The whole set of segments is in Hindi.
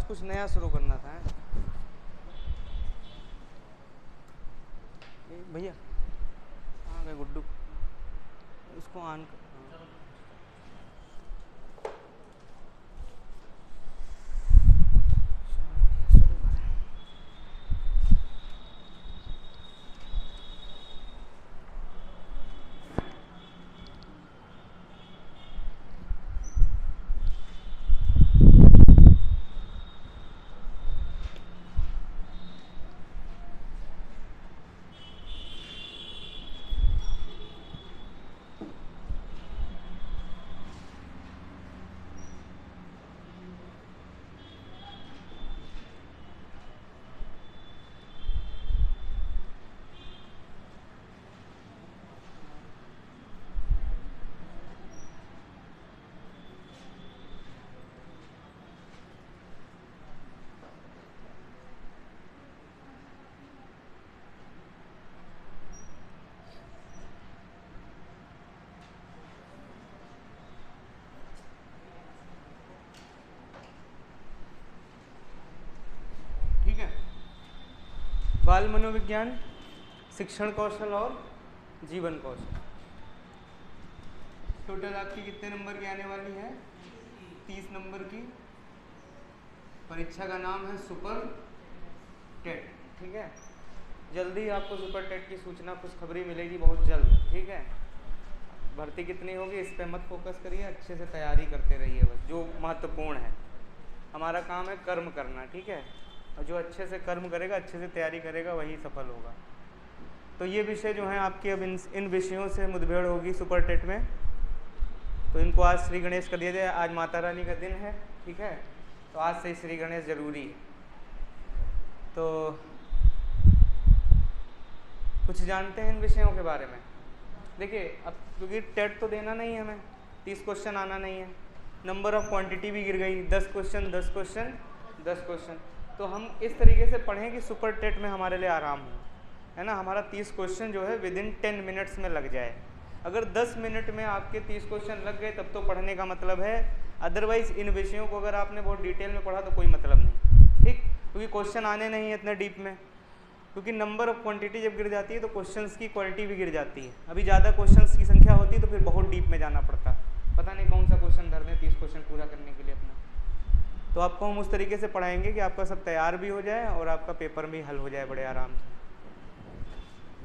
कुछ नया शुरू करना था। भैया कहाँ गए गुड्डू, इसको ऑन कर। ठीक है, बाल मनोविज्ञान, शिक्षण कौशल और जीवन कौशल। टोटल आपकी कितने नंबर की आने वाली है? 30 नंबर की। परीक्षा का नाम है सुपर टेट। ठीक है, जल्दी आपको सुपर टेट की सूचना खुशखबरी मिलेगी बहुत जल्द। ठीक है, भर्ती कितनी होगी इस पे मत फोकस करिए, अच्छे से तैयारी करते रहिए। बस जो महत्वपूर्ण है, हमारा काम है कर्म करना। ठीक है, और जो अच्छे से कर्म करेगा, अच्छे से तैयारी करेगा, वही सफल होगा। तो ये विषय जो हैं आपके, अब इन विषयों से मुठभेड़ होगी सुपर टेट में। तो इनको आज श्री गणेश कर दिया जाए। आज माता रानी का दिन है। ठीक है, तो आज से श्री गणेश जरूरी है। तो कुछ जानते हैं इन विषयों के बारे में? देखिए, अब क्योंकि टेट तो देना नहीं है हमें, 30 क्वेश्चन आना नहीं है, नंबर ऑफ क्वांटिटी भी गिर गई, 10 क्वेश्चन 10 क्वेश्चन 10 क्वेश्चन। तो हम इस तरीके से पढ़ें कि सुपर टेट में हमारे लिए आराम हो, है ना। हमारा 30 क्वेश्चन जो है विदिन 10 मिनट्स में लग जाए। अगर 10 मिनट में आपके 30 क्वेश्चन लग गए तब तो पढ़ने का मतलब है, अदरवाइज इन विषयों को अगर आपने बहुत डिटेल में पढ़ा तो कोई मतलब नहीं। ठीक, क्योंकि क्वेश्चन आने नहीं है इतने डीप में, क्योंकि नंबर ऑफ क्वांटिटी जब गिर जाती है तो क्वेश्चंस की क्वालिटी भी गिर जाती है। अभी ज़्यादा क्वेश्चंस की संख्या होती है तो फिर बहुत डीप में जाना पड़ता है, पता नहीं कौन सा क्वेश्चन धर दें 30 क्वेश्चन पूरा करने के लिए अपना। तो आपको हम उस तरीके से पढ़ाएंगे कि आपका सब तैयार भी हो जाए और आपका पेपर भी हल हो जाए बड़े आराम से।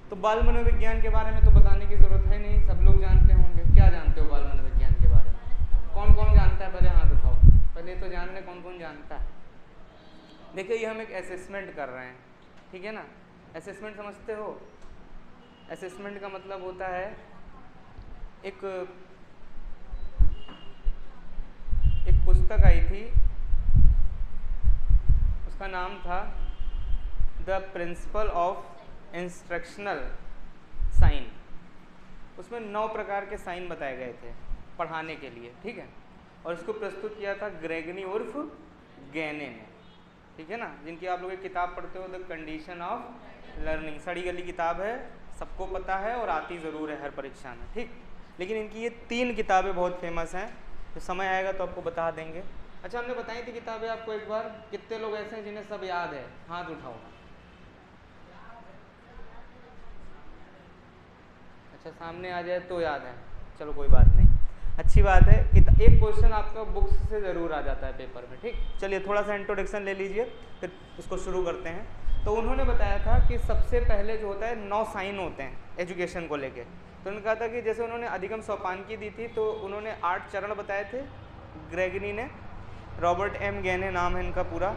तो बाल मनोविज्ञान के बारे में तो बताने की ज़रूरत है नहीं, सब लोग जानते होंगे। क्या जानते हो बाल मनोविज्ञान के बारे में? कौन कौन जानता है? पहले हाथ उठाओ, पहले तो जान लें कौन कौन जानता है। देखिए, ये हम एक असेसमेंट कर रहे हैं, ठीक है ना। असेसमेंट समझते हो? असेसमेंट का मतलब होता है एक पुस्तक आई थी, उसका नाम था the principle of instructional sign. उसमें 9 प्रकार के साइन बताए गए थे पढ़ाने के लिए। ठीक है, और इसको प्रस्तुत किया था ग्रेगनी उर्फ गैने ने। ठीक है ना, जिनकी आप लोग एक किताब पढ़ते हो, द कंडीशन ऑफ लर्निंग। सड़ी गली किताब है, सबको पता है और आती ज़रूर है हर परीक्षा में। ठीक, लेकिन इनकी ये 3 किताबें बहुत फेमस हैं, तो समय आएगा तो आपको बता देंगे। अच्छा, हमने बताई थी किताबें आपको एक बार। कितने लोग ऐसे हैं जिन्हें सब याद है? हाथ उठाओ। अच्छा, सामने आ जाए तो याद है, चलो कोई बात नहीं, अच्छी बात है कि एक क्वेश्चन आपका बुक्स से ज़रूर आ जाता है पेपर में। ठीक, चलिए थोड़ा सा इंट्रोडक्शन ले लीजिए, फिर उसको शुरू करते हैं। तो उन्होंने बताया था कि सबसे पहले जो होता है 9 साइन होते हैं एजुकेशन को लेके। तो उन्होंने कहा था कि जैसे उन्होंने अधिगम सोपानकी दी थी तो उन्होंने 8 चरण बताए थे ग्रेगनी ने, रॉबर्ट एम गैने नाम है इनका पूरा।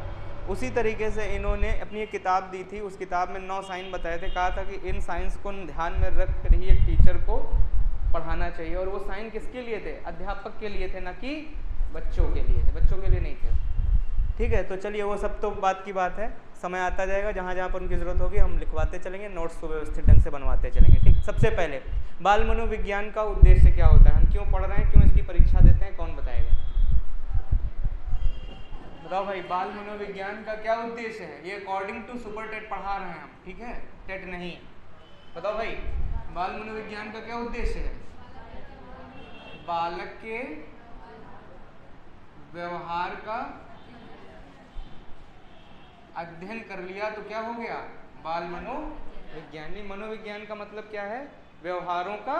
उसी तरीके से इन्होंने अपनी एक किताब दी थी, उस किताब में 9 साइन बताए थे। कहा था कि इन साइंस को ध्यान में रख कर ही एक टीचर को पढ़ाना चाहिए। और वो साइन किसके लिए थे? अध्यापक के लिए थे, ना कि बच्चों के लिए थे, बच्चों के लिए नहीं थे। ठीक है, तो चलिए वो सब तो बात की बात है, समय आता जाएगा, जहाँ जहाँ पर उनकी ज़रूरत होगी हम लिखवाते चलेंगे, नोट्स को व्यवस्थित ढंग से बनवाते चलेंगे। ठीक, सबसे पहले बाल मनोविज्ञान का उद्देश्य क्या होता है, हम क्यों पढ़ रहे हैं, क्यों इसकी परीक्षा देते हैं, कौन बताएगा? बताओ भाई, बाल मनोविज्ञान का क्या उद्देश्य है? ये अकॉर्डिंग टू सुपर टेट पढ़ा रहे हैं हम, ठीक है, टेट नहीं। बताओ भाई, बाल मनोविज्ञान का क्या उद्देश्य है? बालक के व्यवहार का अध्ययन कर लिया तो क्या हो गया? बाल मनोविज्ञानी। मनोविज्ञान का मतलब क्या है? व्यवहारों का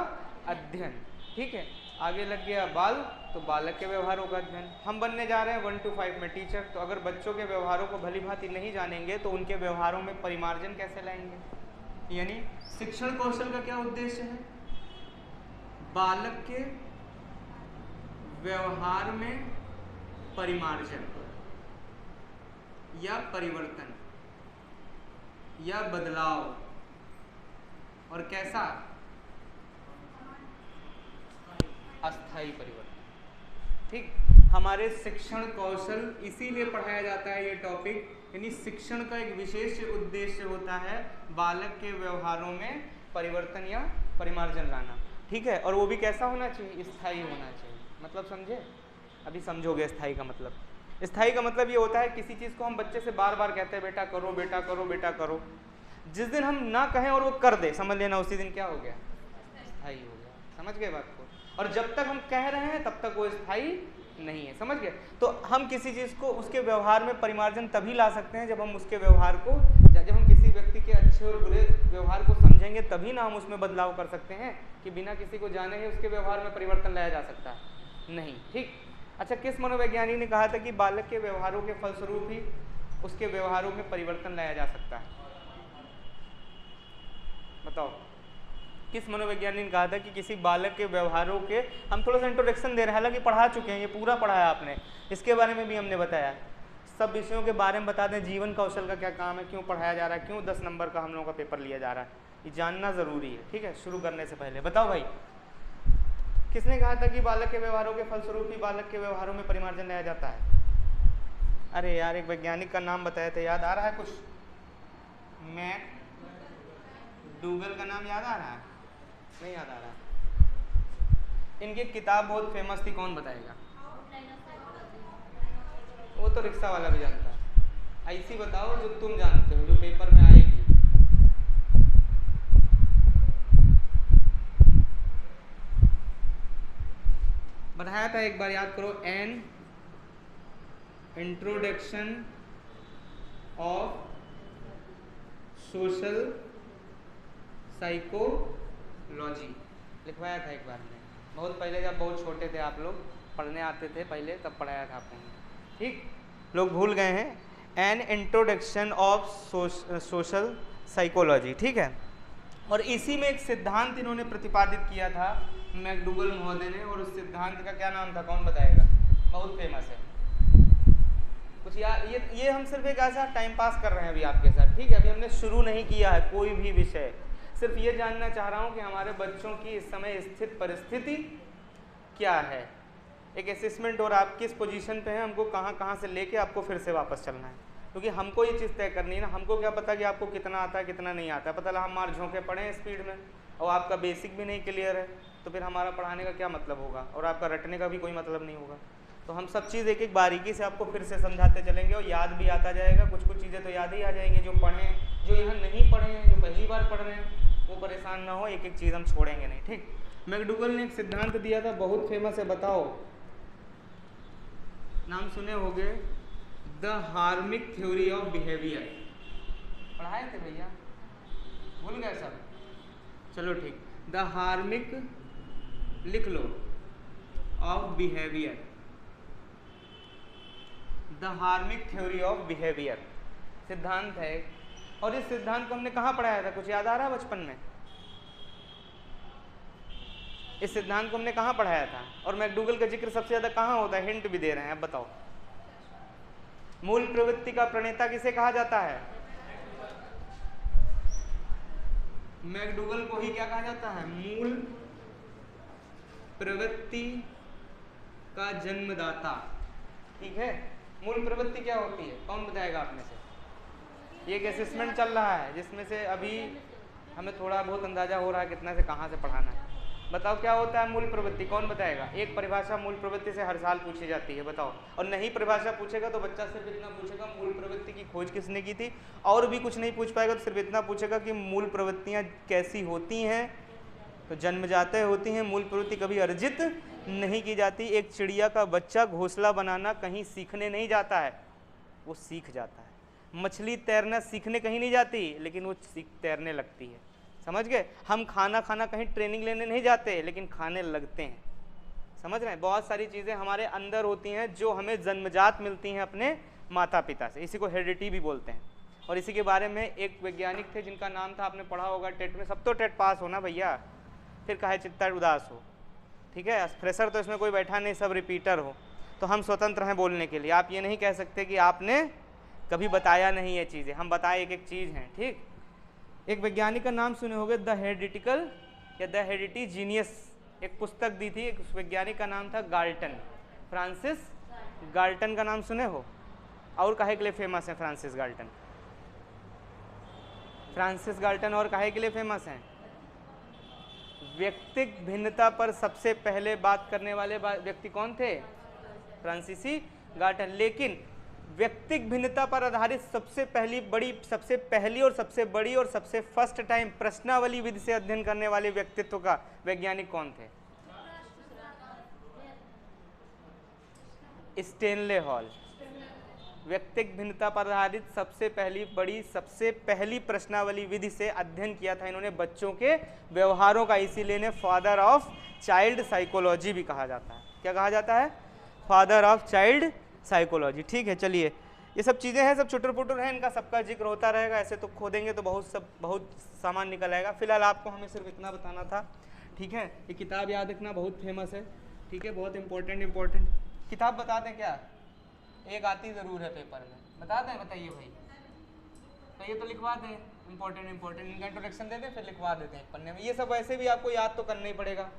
अध्ययन। ठीक है, आगे लग गया बाल, तो बालक के व्यवहारों का अध्ययन। हम बनने जा रहे हैं 1 to 5 में टीचर, तो अगर बच्चों के व्यवहारों को भली भांति नहीं जानेंगे तो उनके व्यवहारों में परिमार्जन कैसे लाएंगे? यानी शिक्षण कौशल का क्या उद्देश्य है? बालक के व्यवहार में परिमार्जन या परिवर्तन या बदलाव, और कैसा? अस्थायी परिवर्तन। ठीक, हमारे शिक्षण कौशल इसीलिए पढ़ाया जाता है ये टॉपिक, यानी शिक्षण का एक विशेष उद्देश्य होता है बालक के व्यवहारों में परिवर्तन या परिमार्जन लाना। ठीक है, और वो भी कैसा होना चाहिए? स्थायी होना चाहिए। मतलब समझे? अभी समझोगे स्थायी का मतलब। स्थायी का मतलब ये होता है किसी चीज़ को हम बच्चे से बार बार कहते हैं बेटा करो, बेटा करो, बेटा करो, जिस दिन हम ना कहें और वो कर दे, समझ लेना उसी दिन क्या हो गया? स्थायी हो गया। समझ गए बात को? और जब तक हम कह रहे हैं तब तक वो स्थायी नहीं है। समझ गए? तो हम किसी चीज़ को उसके व्यवहार में परिमार्जन तभी ला सकते हैं जब हम उसके व्यवहार को, जब हम किसी व्यक्ति के अच्छे और बुरे व्यवहार को समझेंगे, तभी ना हम उसमें बदलाव कर सकते हैं। कि बिना किसी को जाने ही उसके व्यवहार में परिवर्तन लाया जा सकता है? नहीं। ठीक, अच्छा, किस मनोवैज्ञानिक ने कहा था कि बालक के व्यवहारों के फलस्वरूप ही उसके व्यवहारों में परिवर्तन लाया जा सकता है? बताओ, किस मनोवैज्ञानिक ने कहा था कि किसी बालक के व्यवहारों के, हम थोड़ा सा इंट्रोडक्शन दे रहे हैं, हालांकि पढ़ा चुके हैं, ये पूरा पढ़ाया आपने, इसके बारे में भी हमने बताया, सब विषयों के बारे में बता दें, जीवन कौशल का क्या काम है, क्यों पढ़ाया जा रहा है, क्यों 10 नंबर का हम लोगों का पेपर लिया जा रहा है, ये जानना ज़रूरी है। ठीक है, शुरू करने से पहले बताओ भाई, किसने कहा था कि बालक के व्यवहारों के फलस्वरूप ही बालक के व्यवहारों में परिमार्जन लाया जाता है? अरे यार, एक वैज्ञानिक का नाम बताए थे, याद आ रहा है कुछ? मैकडूगल का नाम याद आ रहा है? नहीं याद आ रहा। इनकी किताब बहुत फेमस थी, कौन बताएगा? वो तो रिक्शा वाला भी जानता है। ऐसी बताओ जो तुम जानते हो, जो पेपर में आएगी। बताया था एक बार, याद करो, an introduction of social psychology लिखवाया था एक बार में, बहुत पहले, जब बहुत छोटे थे आप लोग, पढ़ने आते थे पहले, तब पढ़ाया था आपको। ठीक, लोग भूल गए हैं। An introduction of social psychology. ठीक है, और इसी में एक सिद्धांत इन्होंने प्रतिपादित किया था मैकडूगल महोदय ने, और उस सिद्धांत का क्या नाम था, कौन बताएगा? बहुत फेमस है कुछ यार, ये हम सिर्फ एक ऐसा टाइम पास कर रहे हैं अभी आपके साथ। ठीक है, अभी हमने शुरू नहीं किया है कोई भी विषय, सिर्फ ये जानना चाह रहा हूँ कि हमारे बच्चों की इस समय स्थित परिस्थिति क्या है, एक असेसमेंट, और आप किस पोजीशन पे हैं, हमको कहाँ कहाँ से लेके आपको फिर से वापस चलना है, क्योंकि हमको ये चीज़ तय करनी है ना। हमको क्या पता कि आपको कितना आता है कितना नहीं आता है, पता लगा हम मार झोंके पड़े हैं स्पीड में और आपका बेसिक भी नहीं क्लियर है, तो फिर हमारा पढ़ाने का क्या मतलब होगा, और आपका रटने का भी कोई मतलब नहीं होगा। तो हम सब चीज़ एक एक बारीकी से आपको फिर से समझाते चलेंगे, और याद भी आता जाएगा, कुछ कुछ चीज़ें तो याद ही आ जाएंगी जो पढ़े, जो यहाँ नहीं पढ़े हैं, जो पहली बार पढ़ रहे हैं, वो परेशान ना हो, एक एक चीज़ हम छोड़ेंगे नहीं। ठीक, मैकडूगल ने एक सिद्धांत दिया था, बहुत फेमस है, बताओ, नाम सुने होंगे, the hormic theory of behaviour. पढ़ाए थे भैया, भूल गए सब? चलो ठीक, द हार्मिक, लिख लो, of behaviour, the hormic theory of behaviour सिद्धांत है। और इस सिद्धांत को हमने कहाँ पढ़ाया था, कुछ याद आ रहा है बचपन में? इस सिद्धांत को हमने कहाँ पढ़ाया था? और मैकडूगल का जिक्र सबसे ज्यादा कहाँ होता है? हिंट भी दे रहे हैं, अब बताओ। मूल प्रवृत्ति का प्रणेता किसे कहा जाता है? मैकडूगल को ही क्या कहा जाता है? मूल प्रवृत्ति का जन्मदाता। ठीक है, मूल प्रवृत्ति क्या होती है, कौन बताएगा आप में से? ये एक असेसमेंट चल रहा है जिसमें से अभी हमें थोड़ा बहुत अंदाजा हो रहा है कितना से कहाँ से पढ़ाना है। बताओ क्या होता है मूल प्रवृत्ति, कौन बताएगा? एक परिभाषा मूल प्रवृत्ति से हर साल पूछी जाती है, बताओ। और नहीं परिभाषा पूछेगा तो बच्चा सिर्फ इतना पूछेगा मूल प्रवृत्ति की खोज किसने की थी, और भी कुछ नहीं पूछ पाएगा, तो सिर्फ इतना पूछेगा कि मूल प्रवृत्तियाँ कैसी होती हैं। तो जन्मजाते होती हैं, मूल प्रवृत्ति कभी अर्जित नहीं की जाती। एक चिड़िया का बच्चा घोंसला बनाना कहीं सीखने नहीं जाता है, वो सीख जाता है। मछली तैरना सीखने कहीं नहीं जाती, लेकिन वो तैरने लगती है। समझ गए? हम खाना खाना कहीं ट्रेनिंग लेने नहीं जाते, लेकिन खाने लगते हैं। समझ रहे हैं? बहुत सारी चीज़ें हमारे अंदर होती हैं जो हमें जन्मजात मिलती हैं अपने माता पिता से, इसी को हेरिडिटी भी बोलते हैं। और इसी के बारे में एक वैज्ञानिक थे जिनका नाम था, आपने पढ़ा होगा टेट में, सब तो टेट पास हो ना भैया, फिर काहे चित्ता उदास हो। ठीक है, फ्रेशर तो इसमें कोई बैठा नहीं, सब रिपीटर हो, तो हम स्वतंत्र हैं बोलने के लिए। आप ये नहीं कह सकते कि आपने कभी बताया नहीं ये चीज़ें, हम बताए एक एक चीज़ हैं। ठीक, एक वैज्ञानिक का नाम सुने होंगे, द हेरिडिटिकल या द हेरिडिटी जीनियस, एक पुस्तक दी थी, एक उस वैज्ञानिक का नाम था गाल्टन, फ्रांसिस गाल्टन का नाम सुने हो? और काहे के लिए फेमस है फ्रांसिस गाल्टन? फ्रांसिस गाल्टन और काहे के लिए फेमस हैं? व्यक्तिक भिन्नता पर सबसे पहले बात करने वाले व्यक्ति कौन थे? फ्रांसीसी गाल्टन। लेकिन व्यक्तिक भिन्नता पर आधारित सबसे पहली और सबसे बड़ी और सबसे फर्स्ट टाइम प्रश्नावली विधि से अध्ययन करने वाले व्यक्तित्व का वैज्ञानिक कौन थे? Stanley hall. व्यक्तिक भिन्नता पर आधारित सबसे पहली प्रश्नावली विधि से अध्ययन किया था इन्होंने बच्चों के व्यवहारों का, इसीलिए इन्हें फादर ऑफ चाइल्ड साइकोलॉजी भी कहा जाता है। क्या कहा जाता है? Father of child psychology. ठीक है, चलिए, ये सब चीज़ें हैं, सब चुटर पुटर हैं, इनका सबका जिक्र होता रहेगा, ऐसे तो खोदेंगे तो बहुत सामान निकल आएगा। फिलहाल आपको हमें सिर्फ इतना बताना था। ठीक है, ये किताब याद रखना, बहुत फेमस है। ठीक है, बहुत इंपॉर्टेंट किताब बता दें क्या? एक आती ज़रूर है पेपर में, बता दें? बताइए भाई, तो ये तो लिखवा दें, इंपॉर्टेंट इनका इंट्रोडक्शन दे दें, फिर लिखवा देते हैं पन्ने में। ये सब वैसे भी आपको याद तो करना ही पड़ेगा।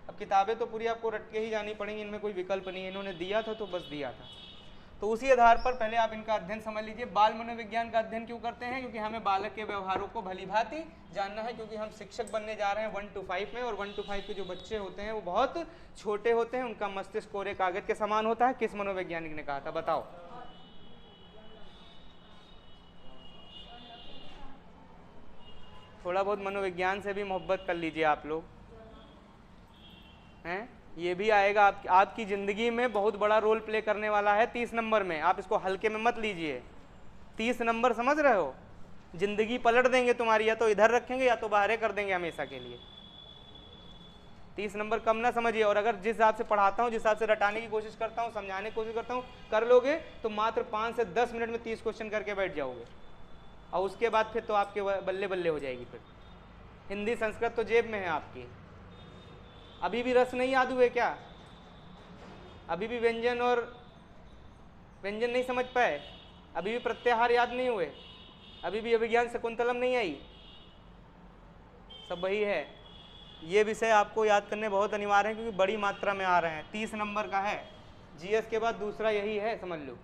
अब किताबें तो पूरी आपको रट के ही जानी पड़ेंगी, इनमें कोई विकल्प नहीं है, इन्होंने दिया था तो बस दिया था। तो उसी आधार पर पहले आप इनका अध्ययन समझ लीजिए। बाल मनोविज्ञान का अध्ययन क्यों करते हैं? क्योंकि हमें बालक के व्यवहारों को भलीभांति जानना है, क्योंकि हम शिक्षक बनने जा रहे हैं 1 to 5 में, और 1 to 5 के जो बच्चे होते हैं वो बहुत छोटे होते हैं, उनका मस्तिष्क कोरे कागज के समान होता है। किस मनोवैज्ञानिक ने कहा था, बताओ? थोड़ा बहुत मनोविज्ञान से भी मोहब्बत कर लीजिए आप लोग, हैं? ये भी आएगा आपकी ज़िंदगी में, बहुत बड़ा रोल प्ले करने वाला है 30 नंबर में। आप इसको हल्के में मत लीजिए। 30 नंबर समझ रहे हो? ज़िंदगी पलट देंगे तुम्हारी, या तो इधर रखेंगे या तो बाहर कर देंगे हमेशा के लिए। 30 नंबर कम ना समझिए। और अगर जिस हिसाब से पढ़ाता हूँ, जिस हिसाब से रटाने की कोशिश करता हूँ, समझाने की कोशिश करता हूँ, कर लोगे तो मात्र 5 से 10 मिनट में 30 क्वेश्चन करके बैठ जाओगे, और उसके बाद फिर तो आपके बल्ले बल्ले हो जाएगी। फिर हिंदी संस्कृत तो जेब में है आपकी। अभी भी रस नहीं याद हुए क्या? अभी भी व्यंजन नहीं समझ पाए? अभी भी प्रत्याहार याद नहीं हुए? अभी भी अभिज्ञान शकुंतलम नहीं आई? सब वही है। ये विषय आपको याद करने बहुत अनिवार्य है, क्योंकि बड़ी मात्रा में आ रहे हैं। 30 नंबर का है, जीएस के बाद दूसरा यही है, समझ लो।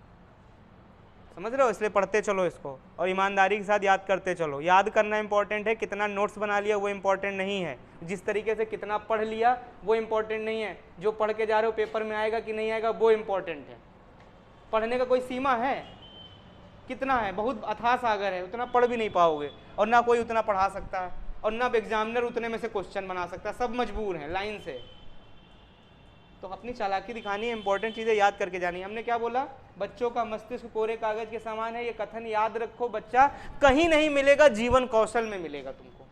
समझ रहे हो? इसलिए पढ़ते चलो इसको, और ईमानदारी के साथ याद करते चलो। याद करना इंपॉर्टेंट है, कितना नोट्स बना लिया वो इंपॉर्टेंट नहीं है। जिस तरीके से कितना पढ़ लिया वो इंपॉर्टेंट नहीं है। जो पढ़ के जा रहे हो पेपर में आएगा कि नहीं आएगा वो इंपॉर्टेंट है। पढ़ने का कोई सीमा है? कितना है? बहुत अथाह सागर है, उतना पढ़ भी नहीं पाओगे, और ना कोई उतना पढ़ा सकता है, और ना एग्जामिनर उतने में से क्वेश्चन बना सकता है। सब मजबूर हैं लाइन से। तो अपनी चालाकी दिखानी है, इंपॉर्टेंट चीज़ें याद करके जानी है। हमने क्या बोला? बच्चों का मस्तिष्क कोरे कागज के समान है। ये कथन याद रखो बच्चा, कहीं नहीं मिलेगा, जीवन कौशल में मिलेगा तुमको।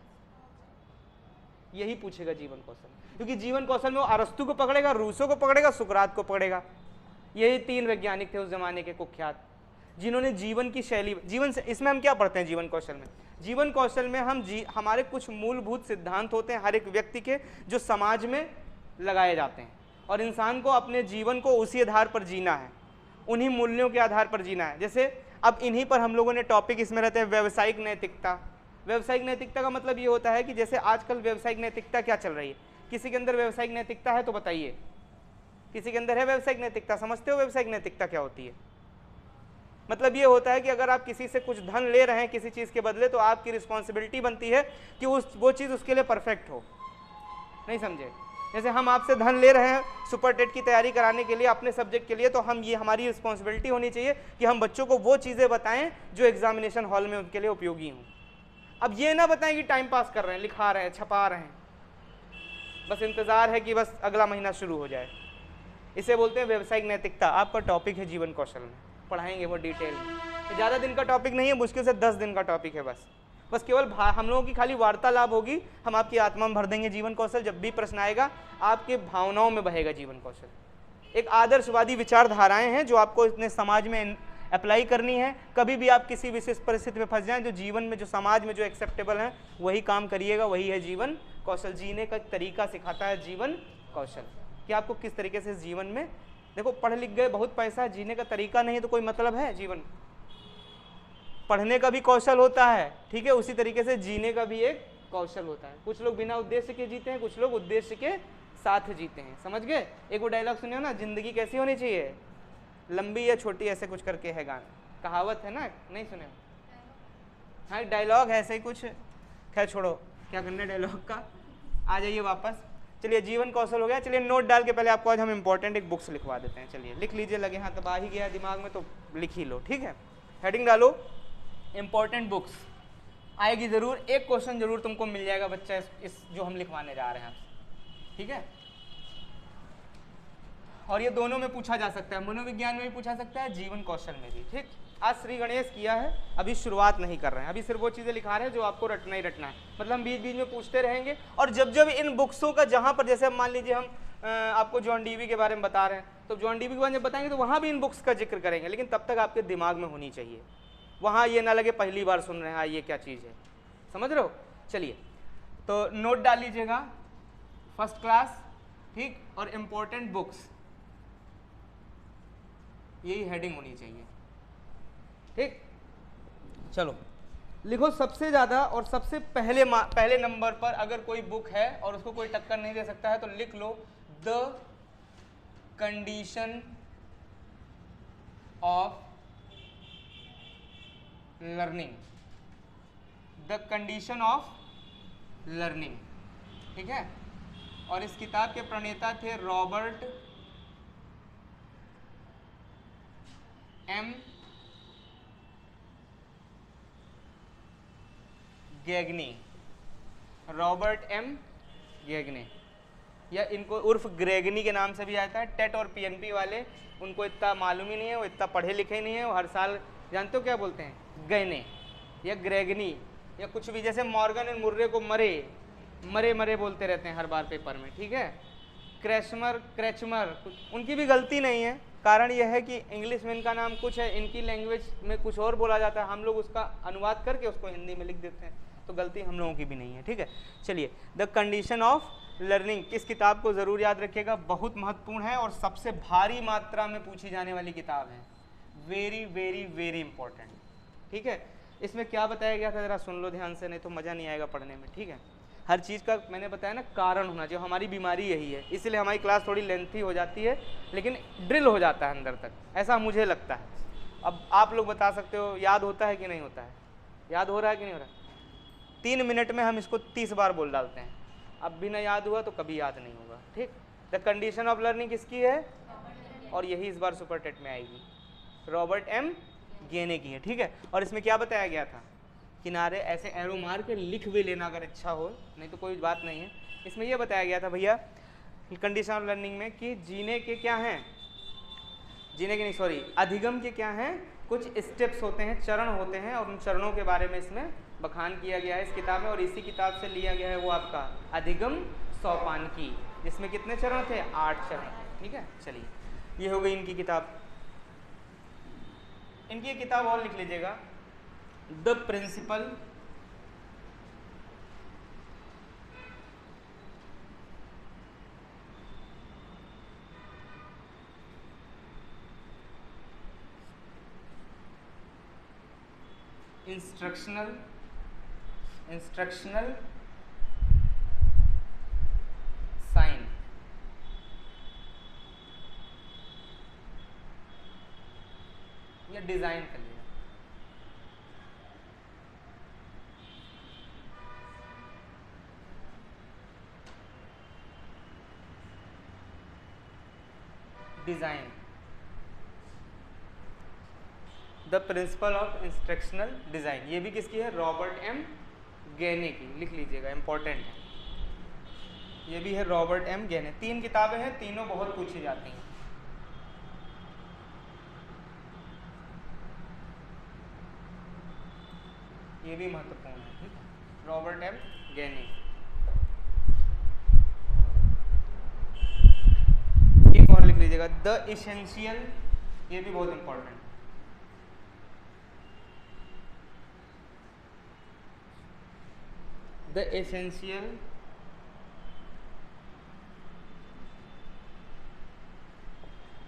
यही पूछेगा जीवन कौशल, क्योंकि जीवन कौशल में वो अरस्तु को पकड़ेगा, रूसो को पकड़ेगा, सुकरात को पकड़ेगा। यही 3 वैज्ञानिक थे उस जमाने के कुख्यात, जिन्होंने जीवन की शैली, जीवन से, इसमें हम क्या पढ़ते हैं जीवन कौशल में? जीवन कौशल में हमारे कुछ मूलभूत सिद्धांत होते हैं हर एक व्यक्ति के, जो समाज में लगाए जाते हैं, और इंसान को अपने जीवन को उसी आधार पर जीना है, उन्हीं मूल्यों के आधार पर जीना है। जैसे अब इन्हीं पर हम लोगों ने टॉपिक इसमें रहते हैं, व्यावसायिक नैतिकता। व्यावसायिक नैतिकता का मतलब ये होता है कि जैसे आजकल व्यावसायिक नैतिकता क्या चल रही है? किसी के अंदर व्यावसायिक नैतिकता है तो बताइए, किसी के अंदर है व्यावसायिक नैतिकता? समझते हो व्यावसायिक नैतिकता क्या होती है? मतलब ये होता है कि अगर आप किसी से कुछ धन ले रहे हैं किसी चीज़ के बदले, तो आपकी रिस्पॉन्सिबिलिटी बनती है कि वो चीज़ उसके लिए परफेक्ट हो। नहीं समझे? जैसे हम आपसे धन ले रहे हैं सुपर टेट की तैयारी कराने के लिए, अपने सब्जेक्ट के लिए, तो हमारी रिस्पॉन्सिबिलिटी होनी चाहिए कि हम बच्चों को वो चीज़ें बताएं जो एग्जामिनेशन हॉल में उनके लिए उपयोगी हों। अब ये ना बताएं कि टाइम पास कर रहे हैं, लिखा रहे हैं, छपा रहे हैं, बस इंतज़ार है कि बस अगला महीना शुरू हो जाए। इसे बोलते हैं व्यावसायिक नैतिकता। आपका टॉपिक है जीवन कौशल में। पढ़ाएंगे वो डिटेल में। ज़्यादा दिन का टॉपिक नहीं है, मुश्किल से 10 दिन का टॉपिक है बस केवल हम लोगों की खाली वार्तालाप होगी, हम आपकी आत्मा में भर देंगे जीवन कौशल। जब भी प्रश्न आएगा आपके भावनाओं में बहेगा जीवन कौशल। एक आदर्शवादी विचारधाराएं हैं जो आपको इतने समाज में अप्लाई करनी है। कभी भी आप किसी विशेष परिस्थिति में फंस जाएं, जो जीवन में, जो समाज में जो एक्सेप्टेबल है वही काम करिएगा, वही है जीवन कौशल। जीने का तरीका सिखाता है जीवन कौशल कि आपको किस तरीके से जीवन में, देखो पढ़ लिख गए बहुत पैसा है, जीने का तरीका नहीं है तो कोई मतलब है जीवन। पढ़ने का भी कौशल होता है, ठीक है, उसी तरीके से जीने का भी एक कौशल होता है। कुछ लोग बिना उद्देश्य के जीते हैं, कुछ लोग उद्देश्य के साथ जीते हैं। समझ गए? एक वो डायलॉग सुने हो ना, जिंदगी कैसी होनी चाहिए, लंबी या छोटी, ऐसे कुछ करके है गाना, कहावत है ना, नहीं सुने हो? हाँ डायलॉग है ऐसे ही कुछ, खैर छोड़ो, क्या करना है डायलॉग का, आ जाइए वापस। चलिए जीवन कौशल हो गया। चलिए नोट डाल के पहले आपको आज हम इंपॉर्टेंट एक बुक्स लिखवा देते हैं। चलिए लिख लीजिए, लगे हाथ तब आ ही गया दिमाग में तो लिख ही लो, ठीक है। हेडिंग डालो इंपॉर्टेंट बुक्स, आएगी जरूर, एक क्वेश्चन जरूर तुमको मिल जाएगा बच्चा इस जो हम लिखवाने जा रहे हैं, ठीक है। और ये दोनों में पूछा जा सकता है, मनोविज्ञान में भी पूछा सकता है, जीवन कौशल में भी, ठीक। आज श्री गणेश किया है, अभी शुरुआत नहीं कर रहे हैं, अभी सिर्फ वो चीज़ें लिखा रहे हैं जो आपको रटना ही रटना है। मतलब हम बीच बीच में पूछते रहेंगे, और जब जब इन बुक्सों का जहाँ पर, जैसे मान लीजिए हम आपको जॉन डीवी के बारे में बता रहे हैं, तो जॉन डीवी के बारे में जब बताएंगे तो वहाँ भी इन बुक्स का जिक्र करेंगे, लेकिन तब तक आपके दिमाग में होनी चाहिए, वहाँ ये ना लगे पहली बार सुन रहे हैं, ये क्या चीज़ है, समझ रहे हो। चलिए तो नोट डाल लीजिएगा, फर्स्ट क्लास, ठीक, और इम्पोर्टेंट बुक्स, यही हेडिंग होनी चाहिए, ठीक। चलो लिखो सबसे ज़्यादा और सबसे पहले नंबर पर अगर कोई बुक है और उसको कोई टक्कर नहीं दे सकता है तो लिख लो the condition of learning, the condition of learning, ठीक है। और इस किताब के प्रणेता थे Robert M Gagne, Robert M Gagne, या इनको उर्फ ग्रेगनी के नाम से भी आता है। टेट और पीएनपी वाले उनको इतना मालूम ही नहीं है, वो इतना पढ़े लिखे नहीं है, वो हर साल जानते हो क्या बोलते हैं, गैने या ग्रेगनी या कुछ भी, जैसे मॉर्गन एंड मुर्रे को मरे बोलते रहते हैं हर बार पेपर में, ठीक है। क्रैचमर, उनकी भी गलती नहीं है, कारण यह है कि इंग्लिश में इनका नाम कुछ है, इनकी लैंग्वेज में कुछ और बोला जाता है, हम लोग उसका अनुवाद करके उसको हिंदी में लिख देते हैं, तो गलती हम लोगों की भी नहीं है, ठीक है। चलिए द कंडीशन ऑफ लर्निंग, इस किताब को ज़रूर याद रखिएगा, बहुत महत्वपूर्ण है और सबसे भारी मात्रा में पूछी जाने वाली किताब है, वेरी वेरी वेरी इंपॉर्टेंट, ठीक है। इसमें क्या बताया गया था ज़रा सुन लो ध्यान से, नहीं तो मज़ा नहीं आएगा पढ़ने में, ठीक है। हर चीज़ का मैंने बताया ना कारण होना चाहिए, हमारी बीमारी यही है, इसलिए हमारी क्लास थोड़ी लेंथी हो जाती है, लेकिन ड्रिल हो जाता है अंदर तक, ऐसा मुझे लगता है। अब आप लोग बता सकते हो याद होता है कि नहीं होता है, याद हो रहा है कि नहीं हो रहा। 3 मिनट में हम इसको 30 बार बोल डालते हैं, अब भी ना याद हुआ तो कभी याद नहीं होगा, ठीक। द कंडीशन ऑफ लर्निंग किसकी है, और यही इस बार सुपर टेट में आएगी, रॉबर्ट एम गैने की है, ठीक है। और इसमें क्या बताया गया था, किनारे ऐसे एरो मार के लिख भी लेना अगर इच्छा हो, नहीं तो कोई बात नहीं है। इसमें यह बताया गया था भैया कंडीशन ऑफ लर्निंग में कि जीने के क्या हैं, जीने के नहीं सॉरी अधिगम के क्या हैं, कुछ स्टेप्स होते हैं, चरण होते हैं, और उन चरणों के बारे में इसमें बखान किया गया है इस किताब में। और इसी किताब से लिया गया है वो आपका अधिगम सोपानकी, जिसमें कितने चरण थे, 8 चरण, ठीक है। चलिए ये हो गई इनकी किताब। इनकी एक किताब और लिख लीजिएगा, द प्रिंसिपल इंस्ट्रक्शनल साइन, या डिजाइन कर लिया, design, the principle of instructional design, ये भी किसकी है, रॉबर्ट एम गैने की, लिख लीजिएगा इंपॉर्टेंट है, ये भी है रॉबर्ट एम गैने। 3 किताबें हैं, तीनों बहुत पूछी जाती हैं। ये भी महत्वपूर्ण है, ठीक है। Robert M Gagne. एक और लिख लीजिएगा, द एसेंशियल, ये भी बहुत important. The essential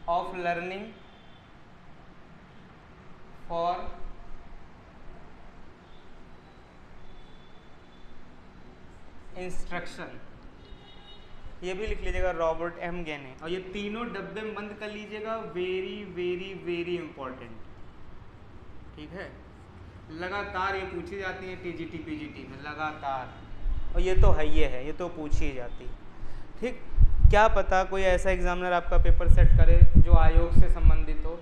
of learning for instruction, ये भी लिख लीजिएगा, रॉबर्ट एम गेने। और ये तीनों डब्बे में बंद कर लीजिएगा, वेरी वेरी वेरी इंपॉर्टेंट, ठीक है। लगातार ये पूछी जाती है टीजीटी पीजीटी में, लगातार, और ये तो है, ये तो पूछी ही जाती, ठीक। क्या पता कोई ऐसा एग्जामिनर आपका पेपर सेट करे जो आयोग से संबंधित हो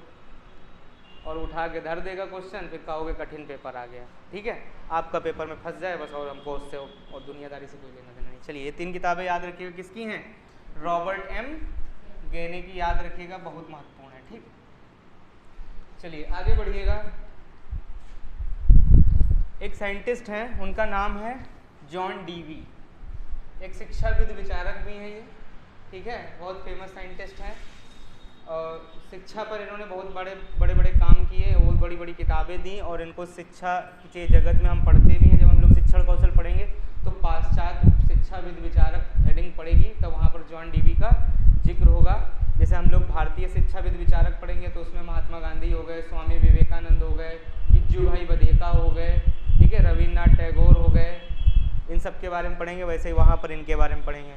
और उठा के धर देगा क्वेश्चन, फिर कहोगे कठिन पेपर आ गया, ठीक है। आपका पेपर में फंस जाए बस, और हमको उससे और दुनियादारी से कोई लेना देना नहीं। चलिए, ये 3 किताबें याद रखिएगा, किसकी हैं? रॉबर्ट एम गेने की, याद रखिएगा, बहुत महत्वपूर्ण है, ठीक। चलिए आगे बढ़िएगा। एक साइंटिस्ट हैं, उनका नाम है जॉन डीवी, एक शिक्षाविद विचारक भी हैं ये, ठीक है, बहुत फेमस साइंटिस्ट हैं। और शिक्षा पर इन्होंने बहुत बड़े बड़े काम किए, बहुत बड़ी बड़ी किताबें दी, और इनको शिक्षा के जगत में हम पढ़ते भी हैं। जब हम लोग शिक्षण कौशल पढ़ेंगे तो पाश्चात्य शिक्षाविद विचारक हेडिंग पड़ेगी, तो वहाँ पर जॉन डीवी का जिक्र होगा। जैसे हम लोग भारतीय शिक्षाविद विचारक पढ़ेंगे तो उसमें महात्मा गांधी हो गए, स्वामी विवेकानंद हो गए, गिज्जू भाई बधेका हो गए, ठीक है, रविन्द्रनाथ टैगोर हो गए, इन सब के बारे में पढ़ेंगे। वैसे ही वहाँ पर इनके बारे में पढ़ेंगे।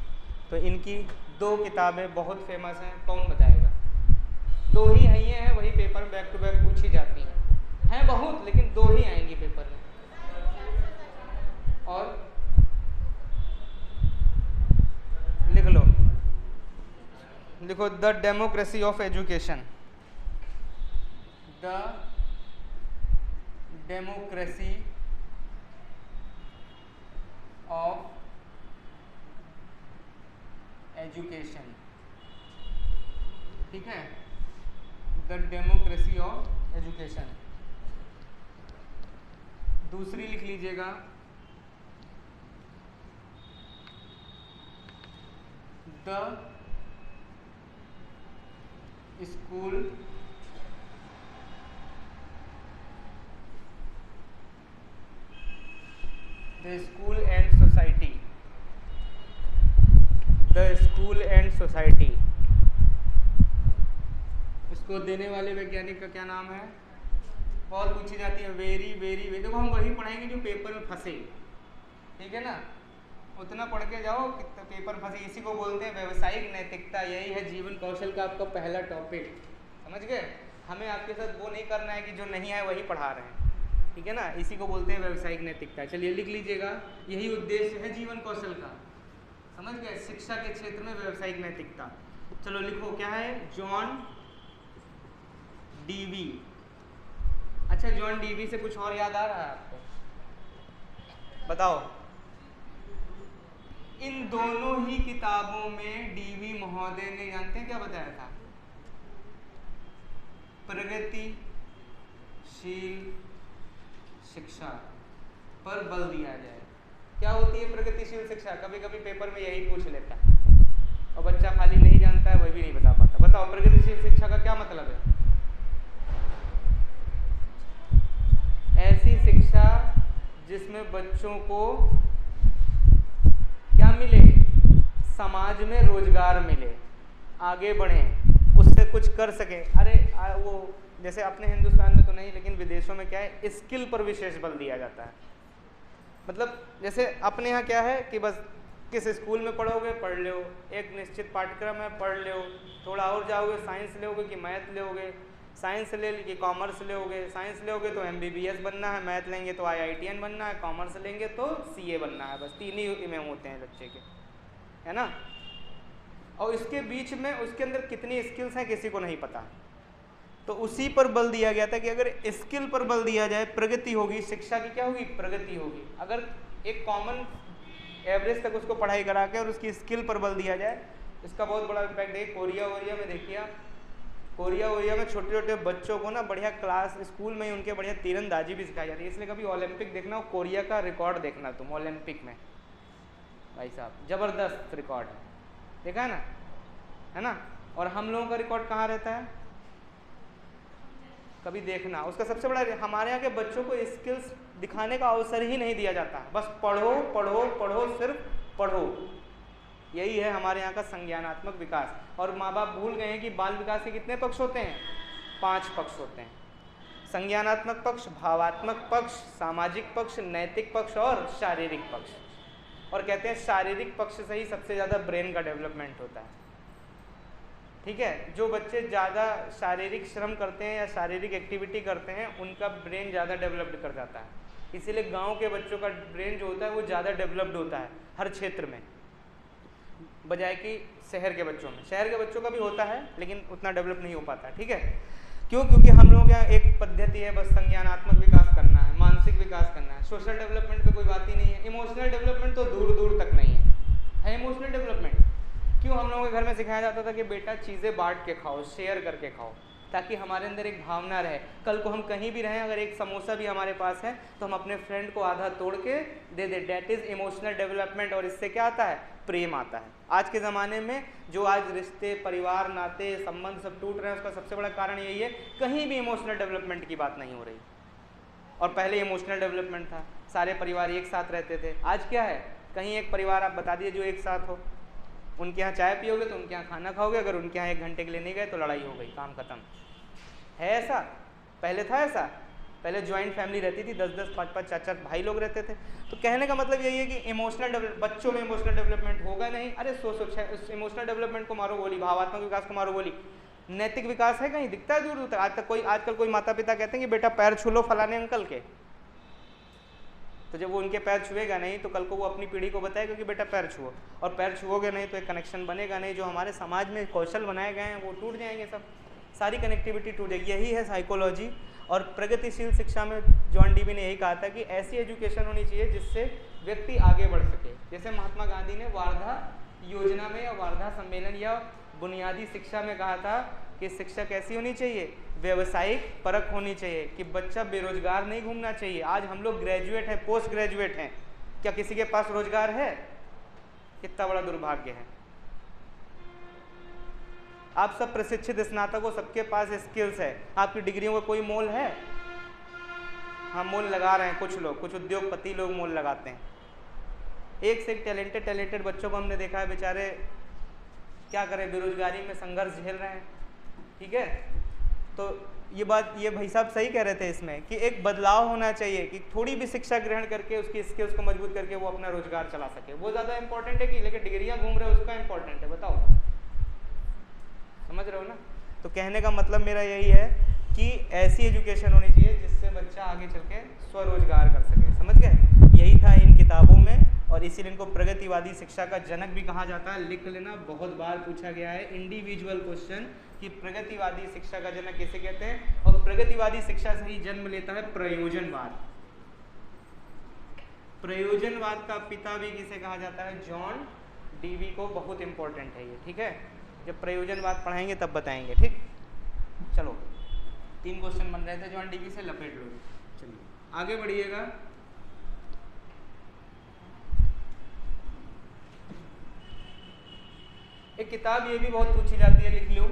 तो इनकी 2 किताबें बहुत फेमस हैं, कौन बताएगा? 2 ही हैं, ये हैं, वही पेपर में बैक टू बैक पूछी जाती हैं बहुत, लेकिन 2 ही आएंगी पेपर में। और लिख लो, देखो, the democracy of education, the democracy of education, ठीक है, द डेमोक्रेसी ऑफ एजुकेशन। दूसरी लिख लीजिएगा, the school and society, the school and society. इसको देने वाले वैज्ञानिक का क्या नाम है? बहुत पूछी जाती है, वेरी वेरी वेरी। देखो, हम वही पढ़ाएंगे जो पेपर में फंसे, ठीक है ना, उतना पढ़ के जाओ कि पेपर फंसे। इसी को बोलते हैं व्यवसायिक नैतिकता, यही है जीवन कौशल का आपका पहला टॉपिक, समझ गए। हमें आपके साथ वो नहीं करना है कि जो नहीं है वही पढ़ा रहे हैं, ठीक है ना, इसी को बोलते हैं व्यवसायिक नैतिकता। चलिए लिख लीजिएगा, यही उद्देश्य है जीवन कौशल का, समझ गए, शिक्षा के क्षेत्र में व्यवसायिक नैतिकता। चलो लिखो, क्या है? John Dewey. अच्छा, जॉन डीवी से कुछ और याद आ रहा है आपको? बताओ। इन दोनों ही किताबों में डीवी महोदय ने, जानते हैं क्या बताया था? प्रगतिशील शिक्षा पर बल दिया जाए। क्या होती है प्रगतिशील शिक्षा? कभी कभी पेपर में यही पूछ लेता है और बच्चा खाली नहीं जानता है, वह भी नहीं बता पाता। बताओ, प्रगतिशील शिक्षा का क्या मतलब है? ऐसी शिक्षा जिसमें बच्चों को क्या मिले? समाज में रोजगार मिले, आगे बढ़ें, उससे कुछ कर सके। अरे वो जैसे अपने हिंदुस्तान में तो नहीं, लेकिन विदेशों में क्या है, स्किल पर विशेष बल दिया जाता है। मतलब जैसे अपने यहाँ क्या है कि बस किस स्कूल में पढ़ोगे पढ़ लो, एक निश्चित पाठ्यक्रम है पढ़ लो, थोड़ा और जाओगे साइंस लोगे कि मैथ लोगे, साइंस ले कि कॉमर्स लोगे, साइंस लोगे तो MBBS बनना है, मैथ लेंगे तो IITN बनना है, कॉमर्स लेंगे तो CA बनना है। बस 3 ही इमेम होते हैं बच्चे के, है ना। और इसके बीच में उसके अंदर कितनी स्किल्स हैं किसी को नहीं पता। तो उसी पर बल दिया गया था कि अगर स्किल पर बल दिया जाए, प्रगति होगी, शिक्षा की क्या होगी? प्रगति होगी। अगर एक कॉमन एवरेज तक उसको पढ़ाई करा के और उसकी स्किल पर बल दिया जाए, इसका बहुत बड़ा इम्पैक्ट है। कोरिया वोरिया में देखिए आप, कोरिया वोरिया में छोटे छोटे बच्चों को ना बढ़िया क्लास स्कूल में ही उनके बढ़िया तीरंदाजी भी सिखाई जाती है। इसलिए कभी ओलंपिक देखना, कोरिया का रिकॉर्ड देखना तुम ओलंपिक में, भाई साहब ज़बरदस्त रिकॉर्ड है, देखा है ना। और हम लोगों का रिकॉर्ड कहाँ रहता है, कभी देखना। उसका सबसे बड़ा, हमारे यहाँ के बच्चों को स्किल्स दिखाने का अवसर ही नहीं दिया जाता, बस पढ़ो पढ़ो पढ़ो, सिर्फ पढ़ो। यही है हमारे यहाँ का संज्ञानात्मक विकास। और माँ बाप भूल गए हैं कि बाल विकास के कितने पक्ष होते हैं, 5 पक्ष होते हैं। संज्ञानात्मक पक्ष, भावात्मक पक्ष, सामाजिक पक्ष, नैतिक पक्ष और शारीरिक पक्ष। और कहते हैं शारीरिक पक्ष से ही सबसे ज़्यादा ब्रेन का डेवलपमेंट होता है, ठीक है। जो बच्चे ज़्यादा शारीरिक श्रम करते हैं या शारीरिक एक्टिविटी करते हैं उनका ब्रेन ज़्यादा डेवलप्ड कर जाता है। इसीलिए गांव के बच्चों का ब्रेन जो होता है वो ज़्यादा डेवलप्ड होता है हर क्षेत्र में, बजाय कि शहर के बच्चों में। शहर के बच्चों का भी होता है लेकिन उतना डेवलप नहीं हो पाता, ठीक है। क्यों? क्योंकि हम लोग यहाँ एक पद्धति है, बस संज्ञानात्मक विकास करना है, मानसिक विकास करना है, सोशल डेवलपमेंट पे कोई बात ही नहीं है। इमोशनल डेवलपमेंट तो दूर दूर तक नहीं है इमोशनल डेवलपमेंट। क्यों? हम लोगों के घर में सिखाया जाता था कि बेटा चीज़ें बांट के खाओ, शेयर करके खाओ, ताकि हमारे अंदर एक भावना रहे। कल को हम कहीं भी रहें, अगर एक समोसा भी हमारे पास है तो हम अपने फ्रेंड को आधा तोड़ के दे दे, डैट इज़ इमोशनल डेवलपमेंट। और इससे क्या आता है, प्रेम आता है। आज के ज़माने में जो आज रिश्ते, परिवार, नाते, संबंध सब टूट रहे हैं, उसका सबसे बड़ा कारण यही है, कहीं भी इमोशनल डेवलपमेंट की बात नहीं हो रही। और पहले इमोशनल डेवलपमेंट था, सारे परिवार एक साथ रहते थे। आज क्या है, कहीं एक परिवार आप बता दीजिए जो एक साथ हो, उनके यहाँ चाय पियोगे तो उनके यहाँ खाना खाओगे, अगर उनके यहाँ 1 घंटे के लिए नहीं गए तो लड़ाई हो गई, काम खत्म। है ऐसा? पहले था ऐसा? पहले ज्वाइंट फैमिली रहती थी, 10-10, 5-5, 4-4 भाई लोग रहते थे। तो कहने का मतलब यही है कि इमोशनल बच्चों में इमोशनल डेवलपमेंट होगा नहीं। अरे सोच इमोशनल डेवलपमेंट को मारो गोली, भावात्मक विकास को मारो गोली। नैतिक विकास है कहीं दिखता है दूर दूर तक। आजकल कोई माता पिता कहते हैं कि बेटा पैर छू लो फलाने अंकल के, तो जब वो उनके पैर छुएगा नहीं तो कल को वो अपनी पीढ़ी को बताएगा कि बेटा पैर छुओ, और पैर छुओगे नहीं तो एक कनेक्शन बनेगा नहीं। जो हमारे समाज में कौशल बनाए गए हैं वो टूट जाएंगे, सब सारी कनेक्टिविटी टूट जाएगी। यही है साइकोलॉजी। और प्रगतिशील शिक्षा में जॉन डीवी ने यही कहा था कि ऐसी एजुकेशन होनी चाहिए जिससे व्यक्ति आगे बढ़ सके। जैसे महात्मा गांधी ने वार्धा योजना में या वार्धा सम्मेलन या बुनियादी शिक्षा में कहा था कि शिक्षा कैसी होनी चाहिए, व्यवसायिक परक होनी चाहिए, कि बच्चा बेरोजगार नहीं घूमना चाहिए। आज हम लोग ग्रेजुएट हैं, पोस्ट ग्रेजुएट हैं, क्या किसी के पास रोजगार है? कितना बड़ा दुर्भाग्य है। आप सब प्रशिक्षित स्नातक हो, सबके पास स्किल्स है, आपकी डिग्रियों का कोई मोल है? हम मोल लगा रहे हैं, कुछ लोग, कुछ उद्योगपति लोग मोल लगाते हैं। एक से एक टैलेंटेड बच्चों को हमने देखा है, बेचारे क्या करें, बेरोजगारी में संघर्ष झेल रहे हैं, ठीक है। तो ये बात, ये भाई साहब सही कह रहे थे इसमें कि एक बदलाव होना चाहिए, कि थोड़ी भी शिक्षा ग्रहण करके उसकी स्किल्स को मजबूत करके वो अपना रोजगार चला सके। वो ज़्यादा इंपॉर्टेंट है कि लेकिन डिग्रियां घूम रहे हो उसका इंपॉर्टेंट है? बताओ, समझ रहे हो ना। तो कहने का मतलब मेरा यही है कि ऐसी एजुकेशन होनी चाहिए जिससे बच्चा आगे चल के स्वरोजगार कर सके, समझ गए। यही था इन किताबों में, और इसीलिए इनको प्रगतिवादी शिक्षा का जनक भी कहा जाता है। लिख लेना, बहुत बार पूछा गया है इंडिविजुअल क्वेश्चन कि प्रगतिवादी शिक्षा का जनक किसे कहते हैं। और प्रगतिवादी शिक्षा से ही जन्म लेता है प्रयोजनवाद। प्रयोजनवाद का पिता भी किसे कहा जाता है? जॉन डीवी को। बहुत इंपॉर्टेंट है ये, ठीक है। जब प्रयोजनवाद पढ़ाएंगे तब बताएंगे, ठीक। चलो 3 क्वेश्चन बन रहे थे जॉन डीवी से, लपेट लो। चलिए आगे बढ़िएगा। एक किताब ये भी बहुत पूछी जाती है, लिख लो,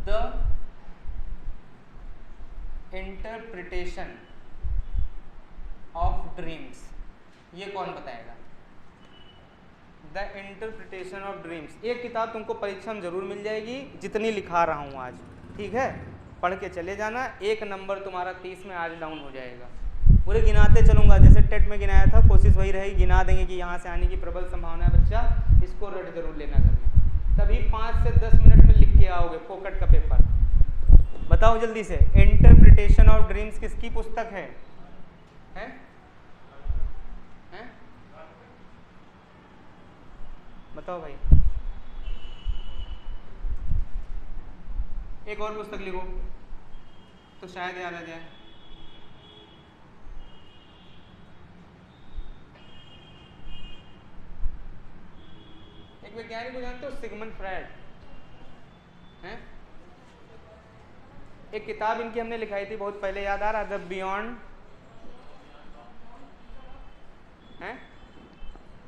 द इंटरप्रिटेशन ऑफ ड्रीम्स। ये कौन बताएगा? The interpretation of dreams. एक किताब तुमको परीक्षा में जरूर मिल जाएगी, जितनी लिखा रहा हूँ आज, ठीक है। पढ़ के चले जाना, 1 नंबर तुम्हारा 30 में आज डाउन हो जाएगा। पूरे गिनाते चलूँगा, जैसे टेट में गिनाया था, कोशिश वही रहेगी, गिना देंगे कि यहाँ से आने की प्रबल संभावना है बच्चा, इसको रट जरूर लेना घर में। तभी 5 से 10 मिनट में लिख के आओगे फोकट का पेपर। बताओ जल्दी से, इंटरप्रिटेशन ऑफ ड्रीम्स किसकी पुस्तक है? हैं? बताओ भाई। एक और पुस्तक लिखो तो शायद याद आ जाए। एक वैज्ञानिक को जानते हो, सिगमंड फ्रायड हैं। एक किताब इनकी हमने लिखाई थी बहुत पहले, याद आ रहा, द बियॉन्ड, हैं?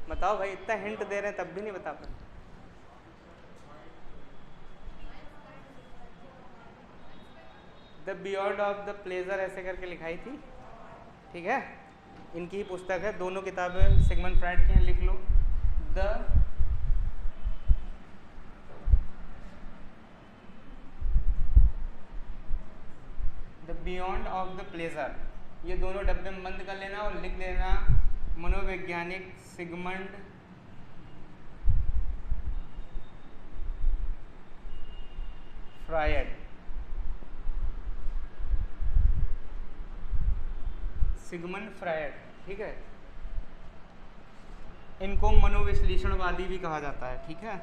बताओ भाई, इतना हिंट दे रहे हैं तब भी नहीं बता पाते। The beyond of the pleasure ऐसे करके लिखाई थी, ठीक है। इनकी ही पुस्तक है, दोनों किताबें सिगमंड फ्रायड की हैं, लिख लो। The beyond of the pleasure, ये दोनों डब्बे में बंद कर लेना और लिख देना मनोवैज्ञानिक सिगमंड फ्रायड। सिगमंड फ्रायड, ठीक है। इनको मनोविश्लेषणवादी भी कहा जाता है, ठीक है।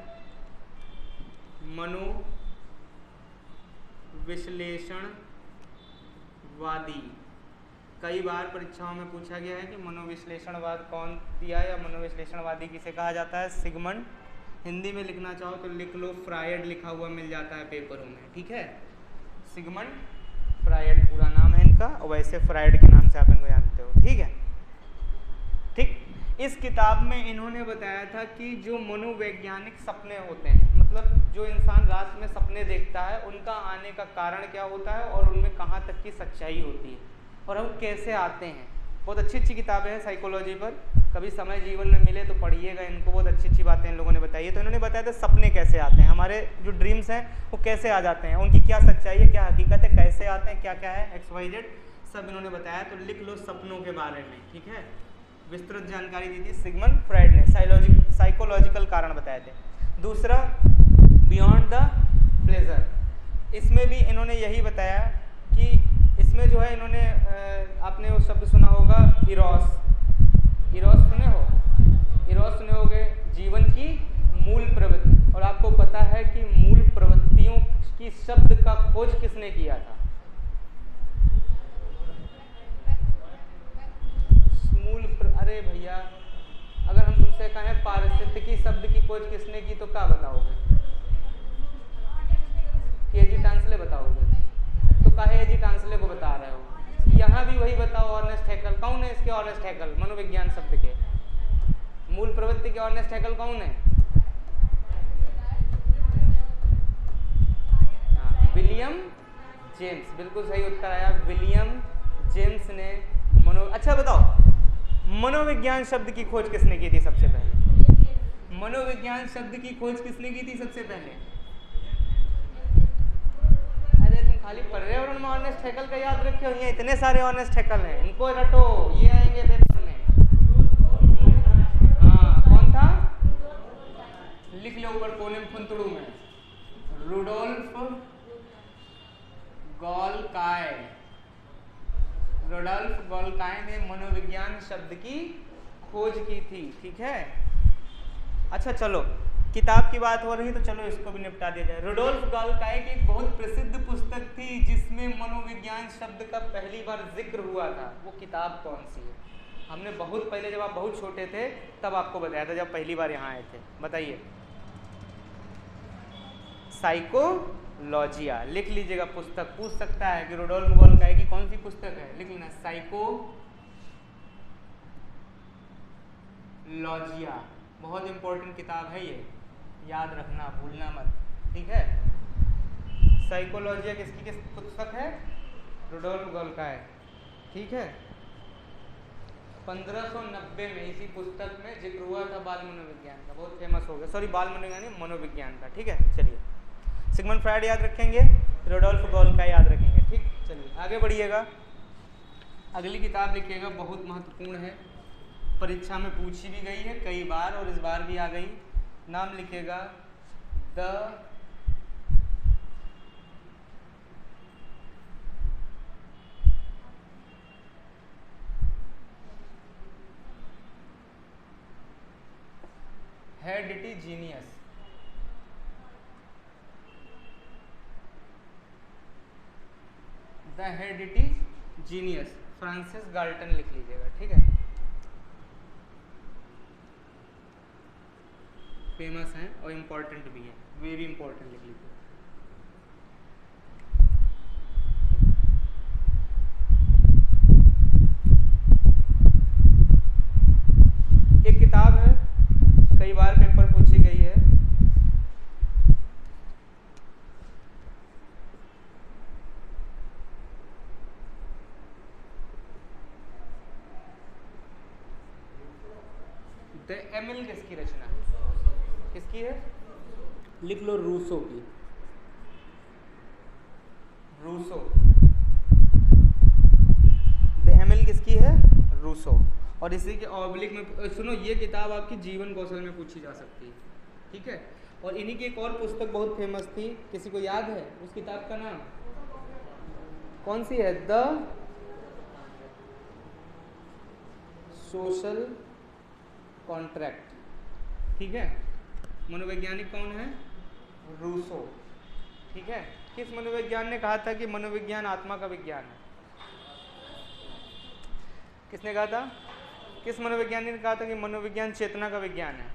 मनोविश्लेषणवादी, कई बार परीक्षाओं में पूछा गया है कि मनोविश्लेषणवाद कौन दिया या मनोविश्लेषणवादी किसे कहा जाता है। सिगमंड, हिंदी में लिखना चाहो तो लिख लो, फ्रायड लिखा हुआ मिल जाता है पेपरों में, ठीक है। सिगमंड फ्रायड पूरा नाम है इनका, और वैसे फ्रायड के नाम से आप इनको जानते हो, ठीक है। ठीक, इस किताब में इन्होंने बताया था कि जो मनोवैज्ञानिक सपने होते हैं, मतलब जो इंसान रात में सपने देखता है, उनका आने का कारण क्या होता है और उनमें कहाँ तक की सच्चाई होती है और वो कैसे आते हैं। बहुत अच्छी अच्छी किताबें हैं साइकोलॉजी पर, कभी समय जीवन में मिले तो पढ़िएगा इनको, बहुत अच्छी अच्छी बातें इन लोगों ने बताई है। तो इन्होंने बताया था सपने कैसे आते हैं, हमारे जो ड्रीम्स हैं वो कैसे आ जाते हैं, उनकी क्या सच्चाई है, क्या हकीकत है, कैसे आते हैं, क्या क्या है, XYZ सब इन्होंने बताया। तो लिख लो सपनों के बारे में, ठीक है। विस्तृत जानकारी दी थी सिगमंड फ्रायड ने, साइकोलॉजिकल कारण बताए थे। दूसरा, बियॉन्ड द प्लेजर, इसमें भी इन्होंने यही बताया कि इसमें जो है इन्होंने आपने वो शब्द सुना होगा इरोस, इरोस सुने हो, इरोस सुने होगे, जीवन की मूल प्रवृत्ति। और आपको पता है कि मूल प्रवृत्तियों की शब्द का खोज किसने किया था? अरे भैया, अगर हम तुमसे कहें पारिस्थितिकी शब्द की खोज किसने की तो क्या बताओगे? एजी टांसले बताओगे, तो काहे एजी टांसले को बता रहे हो? यहाँ भी वही बताओ, ऑर्नेस्ट हैकल। कौन है इसके ऑर्नेस्ट हैकल? मनोविज्ञान शब्द के मूल प्रवृत्ति के ऑर्नेस्ट हैकल कौन है? विलियम जेम्स, बिल्कुल सही उत्तर आया, विलियम जेम्स ने अच्छा बताओ, मनोविज्ञान शब्द की खोज किसने की थी सबसे पहले? मनोविज्ञान शब्द की खोज किसने की थी सबसे पहले? अरे तुम खाली पर्यावरण में ऑर्नेस्ट हैकल का याद रखे हो, ये इतने सारे ऑर्नेस्ट हैकल हैं, इनको रटो, ये आएंगे पेपर में। हाँ, कौन था? लिख लो ऊपर कोलम फुंतुड़ू में, रुडोल्फ गोल्काय। रुडोल्फ गोल्काय ने मनोविज्ञान शब्द की खोज की थी, ठीक है। अच्छा चलो, किताब की बात हो रही तो चलो इसको भी निपटा दिया जाए। रुडोल्फ गोल्काय की एक बहुत प्रसिद्ध पुस्तक थी जिसमें मनोविज्ञान शब्द का पहली बार जिक्र हुआ था, वो किताब कौन सी है? हमने बहुत पहले, जब आप बहुत छोटे थे तब आपको बताया था, जब पहली बार यहाँ आए थे। बताइए। साइकोलॉजिया, लिख लीजिएगा, पुस्तक पूछ सकता है कि रुडोल्फ गोल्काय की कौन सी पुस्तक है, लिख लेना, साइकोलॉजिया। बहुत इंपॉर्टेंट किताब है ये, याद रखना, भूलना मत, ठीक है। साइकोलॉजिया किसकी किस पुस्तक है? रुडोल्फ गोल्काय, ठीक है। 1590 में इसी पुस्तक में जिक्र हुआ था बाल मनोविज्ञान का, बहुत फेमस हो गया। सॉरी, बाल मनोविज्ञान, मनोविज्ञान का, ठीक है। चलिए, सिगमंड फ्रायड याद रखेंगे, रुडोल्फ गोल्काय याद रखेंगे, ठीक। चलिए आगे बढ़िएगा, अगली किताब लिखिएगा, बहुत महत्वपूर्ण है, परीक्षा में पूछी भी गई है कई बार और इस बार भी आ गई। नाम लिखिएगा, the heredity genius. The heredity genius, Francis Galton लिख लीजिएगा, ठीक है। फेमस हैं और इम्पोर्टेंट भी हैं, वेरी इंपॉर्टेंट लिख लीजिए। एक किताब है, कई बार पेपर पूछी गई है, द एमिल किसकी रचना है? किसकी है? लिख लो, रूसो की। रूसो। द एमिल किसकी है? रूसो। और इसी के ऑब्लिक में सुनो, ये किताब आपकी जीवन कौशल में पूछी जा सकती है, ठीक है। और इन्हीं की एक और पुस्तक बहुत फेमस थी, किसी को याद है उस किताब का नाम? कौन सी है? द सोशल कॉन्ट्रैक्ट, ठीक है। मनोवैज्ञानिक कौन है? रूसो, ठीक है। किस मनोविज्ञान ने कहा था कि मनोविज्ञान आत्मा का विज्ञान है? किसने कहा था? किस मनोविज्ञानी ने कहा था कि मनोविज्ञान चेतना का विज्ञान है?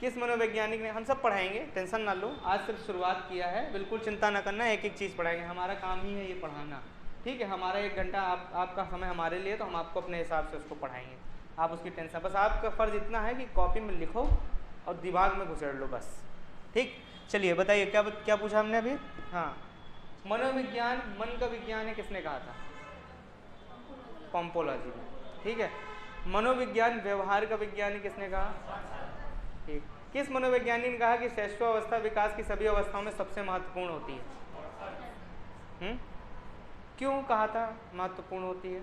किस मनोवैज्ञानिक ने? हम सब पढ़ाएंगे, टेंशन ना लो, आज सिर्फ शुरुआत किया है, बिल्कुल चिंता ना करना, एक एक चीज़ पढ़ाएंगे, हमारा काम ही है ये पढ़ाना, ठीक है। हमारा 1 घंटा आपका समय हमारे लिए, तो हम आपको अपने हिसाब से उसको पढ़ाएंगे, आप उसकी टेंशन, बस आपका फ़र्ज़ इतना है कि कॉपी में लिखो और दिमाग में घुसेड़ लो बस, ठीक। चलिए बताइए, क्या पूछा हमने अभी? हाँ, मनोविज्ञान मन का विज्ञान है, किसने कहा था? पोम्पोलॉजी में, ठीक है। मनोविज्ञान व्यवहार का विज्ञान है, किसने कहा? ठीक। किस मनोवैज्ञानिक ने कहा कि शैशवावस्था विकास की सभी अवस्थाओं में सबसे महत्वपूर्ण होती है? क्यों कहा था महत्वपूर्ण होती है?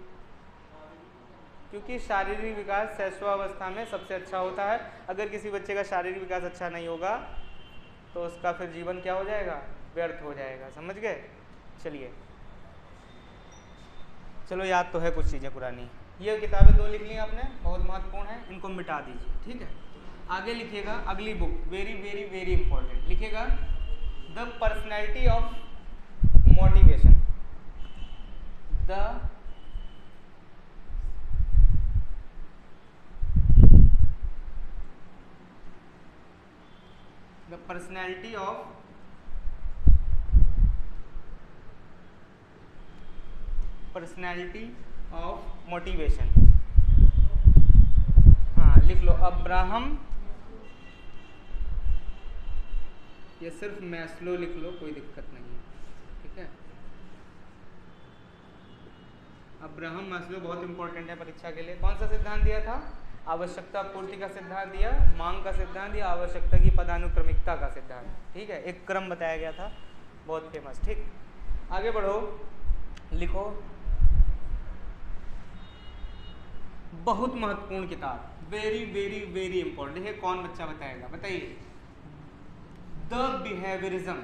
क्योंकि शारीरिक विकास शैशवावस्था में सबसे अच्छा होता है। अगर किसी बच्चे का शारीरिक विकास अच्छा नहीं होगा तो उसका फिर जीवन क्या हो जाएगा? व्यर्थ हो जाएगा, समझ गए। चलिए, चलो याद तो है कुछ चीज़ें पुरानी। ये किताबें 2 लिख ली आपने, बहुत महत्वपूर्ण है, इनको मिटा दीजिए, ठीक है। आगे लिखिएगा, अगली book very very very important, लिखिएगा the personality of motivation. The personality of motivation. हाँ, लिख लो अब्राहम, ये सिर्फ मैस्लो लिख लो, कोई दिक्कत नहीं है, ठीक है। अब्राहम मैस्लो बहुत इंपॉर्टेंट है परीक्षा के लिए। कौन सा सिद्धांत दिया था? आवश्यकता पूर्ति का सिद्धांत दिया, मांग का सिद्धांत दिया, आवश्यकता की पदानुक्रमिकता का सिद्धांत, ठीक है। एक क्रम बताया गया था, बहुत फेमस, ठीक। आगे बढ़ो, लिखो बहुत महत्वपूर्ण किताब, वेरी वेरी वेरी इंपॉर्टेंट है। कौन बच्चा बताएगा? बताइए, द बिहेवियरिज्म।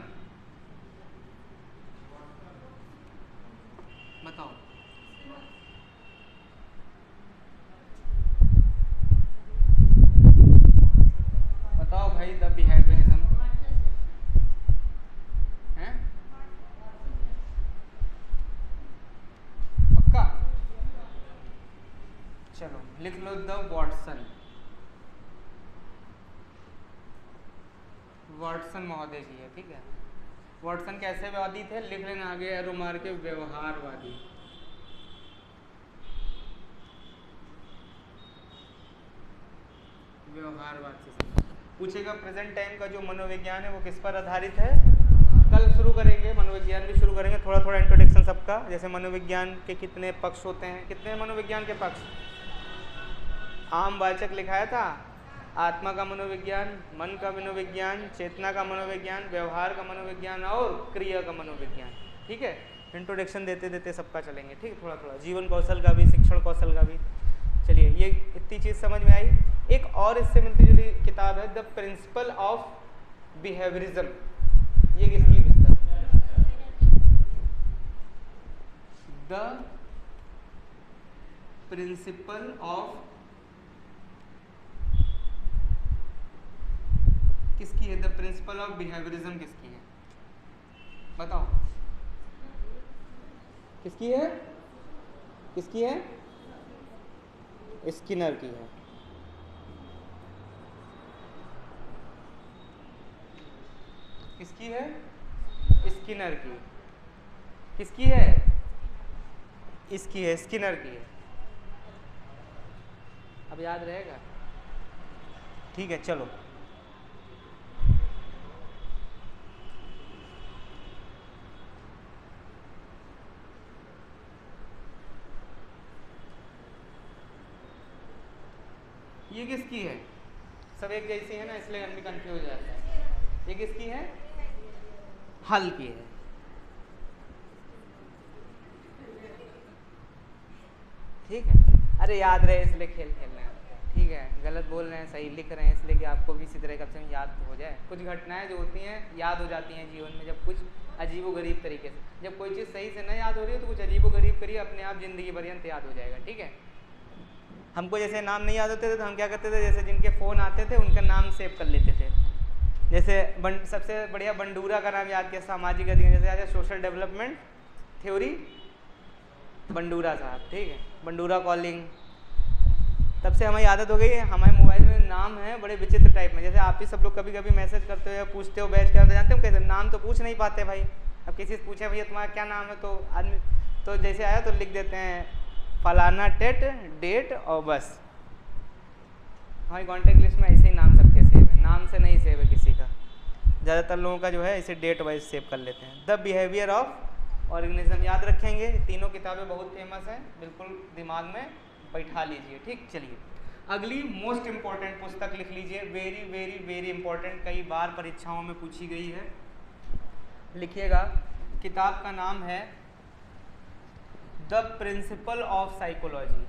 बताओ, बताओ भाई, द बिहेवियरिज्म है? पक्का? चलो लिख लो द वॉटसन। वॉटसन महोदय की है, ठीक है। वॉटसन कैसे वादी थे? लिख लेना आगे, एरो मार के, व्यवहारवादी। व्यवहारवाद से पूछेगा प्रेजेंट टाइम का जो मनोविज्ञान है वो किस पर आधारित है? कल शुरू करेंगे, मनोविज्ञान भी शुरू करेंगे, थोड़ा थोड़ा इंट्रोडक्शन सबका। जैसे मनोविज्ञान के कितने पक्ष होते हैं? कितने मनोविज्ञान के पक्ष? आम वाचक लिखाया था, आत्मा का मनोविज्ञान, मन का मनोविज्ञान, चेतना का मनोविज्ञान, व्यवहार का मनोविज्ञान और क्रिया का मनोविज्ञान, ठीक है। इंट्रोडक्शन देते देते सबका चलेंगे, ठीक है, थोड़ा थोड़ा, जीवन कौशल का भी, शिक्षण कौशल का भी। चलिए, ये इतनी चीज़ समझ में आई। एक और इससे मिलती जुली किताब है, द प्रिंसिपल ऑफ बिहेवियरिज्म। ये किसकी पुस्तक? द प्रिंसिपल ऑफ, किसकी है? द प्रिंसिपल ऑफ बिहेवियरिज्म किसकी है? बताओ, किसकी है? किसकी है? स्किनर की है। किसकी है? स्किनर की। किसकी है? इसकी है, स्किनर की है। अब याद रहेगा? ठीक है, चलो। ये किसकी है? सब एक जैसी है ना, इसलिए हम भी कंफ्यूज हो जाते हैं। ये किसकी है? हल की है। ठीक है, अरे याद रहे इसलिए खेल खेलना है। ठीक है, गलत बोल रहे हैं सही लिख रहे हैं इसलिए कि आपको भी इसी तरह का ऑप्शन याद हो जाए। कुछ घटनाएं जो होती हैं याद हो जाती हैं जीवन में, जब कुछ अजीबोगरीब तरीके से। जब कोई चीज़ सही से नहीं याद हो रही हो तो कुछ अजीबोगरीब करिए, अपने आप जिंदगी पर्यंत याद हो जाएगा। ठीक है, हमको जैसे नाम नहीं याद होते थे तो हम क्या करते थे, जैसे जिनके फ़ोन आते थे उनका नाम सेव कर लेते थे। जैसे सबसे बढ़िया बंडूरा का नाम याद किया, सामाजिक अधिकार, जैसे आज सोशल डेवलपमेंट थ्योरी, बंडूरा साहब। ठीक है, बंडूरा कॉलिंग। तब से हमारी आदत हो गई है, हमारे मोबाइल में नाम है बड़े विचित्र टाइप में। जैसे आप ही सब लोग कभी कभी मैसेज करते हो या पूछते हो बैच क्या, जानते हो कैसे? नाम तो पूछ नहीं पाते भाई। अब किसी से पूछे भैया तुम्हारा क्या नाम है, तो आदमी तो जैसे आया तो लिख देते हैं फलाना टेट डेट और बस। हमारी कॉन्टैक्ट लिस्ट में ऐसे ही नाम सबके सेव है, नाम से नहीं सेव है किसी का। ज़्यादातर लोगों का जो है इसे डेट वाइज सेव कर लेते हैं। द बिहेवियर ऑफ ऑर्गेनिज्म याद रखेंगे। तीनों किताबें बहुत फेमस हैं, बिल्कुल दिमाग में बैठा लीजिए। ठीक, चलिए अगली मोस्ट इम्पॉर्टेंट पुस्तक लिख लीजिए, वेरी वेरी वेरी इंपॉर्टेंट, कई बार परीक्षाओं में पूछी गई है। लिखिएगा, किताब का नाम है द प्रिंसिपल ऑफ साइकोलॉजी।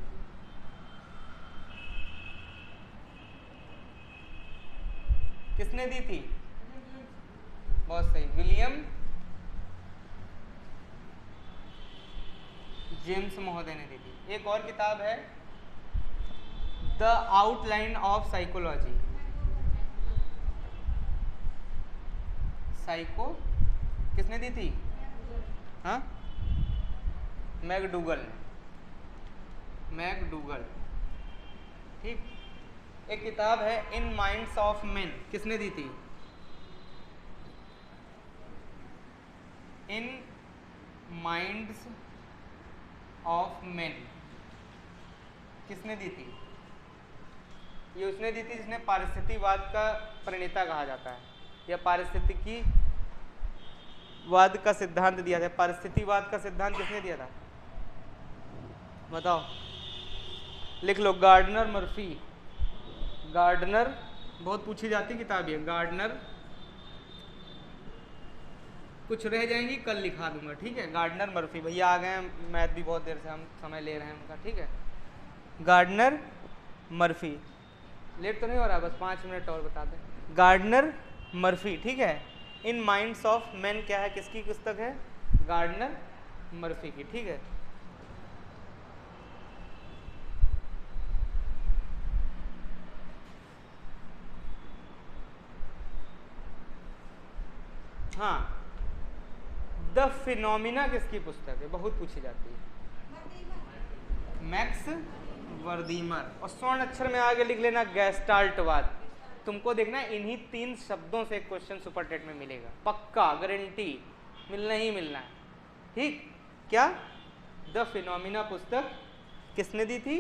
किसने दी थी? बहुत सही, विलियम जेम्स महोदय ने दी थी। एक और किताब है the outline of psychology. Psycho किसने दी थी? हाँ, मैकडूगल। मैकडूगल। ठीक, एक किताब है इन माइंड्स ऑफ मेन, किसने दी थी? इन माइंड्स ऑफ मेन किसने दी थी? ये उसने दी थी जिसने पारिस्थितिकवाद का प्रणेता कहा जाता है, या पारिस्थितिकी वाद का सिद्धांत दिया था। पारिस्थितिकवाद का सिद्धांत किसने दिया था? बताओ, लिख लो, गार्डनर मर्फी। गार्डनर बहुत पूछी जाती किताब है, गार्डनर। कुछ रह जाएंगी कल लिखा दूंगा। ठीक है, गार्डनर मर्फी। भैया आ गए हैं, मैथ भी बहुत देर से हम समय ले रहे हैं उनका। ठीक है, गार्डनर मर्फी। लेट तो नहीं हो रहा, बस 5 मिनट और बता दें। Gardner Murphy. ठीक है, इन माइंड्स ऑफ मैन क्या है, किसकी पुस्तक है? गार्डनर मर्फी की। ठीक है, हाँ, द फिनोमिना किसकी पुस्तक है? बहुत पूछी जाती है, मैक्स वर्दीमर। और स्वर्ण अक्षर में आगे लिख लेना गेस्टाल्टवाद। तुमको देखना इन्हीं 3 शब्दों से एक क्वेश्चन सुपर टेट में मिलेगा, पक्का, गारंटी, मिलना ही मिलना है। ठीक, क्या? द फिनोमिना पुस्तक किसने दी थी?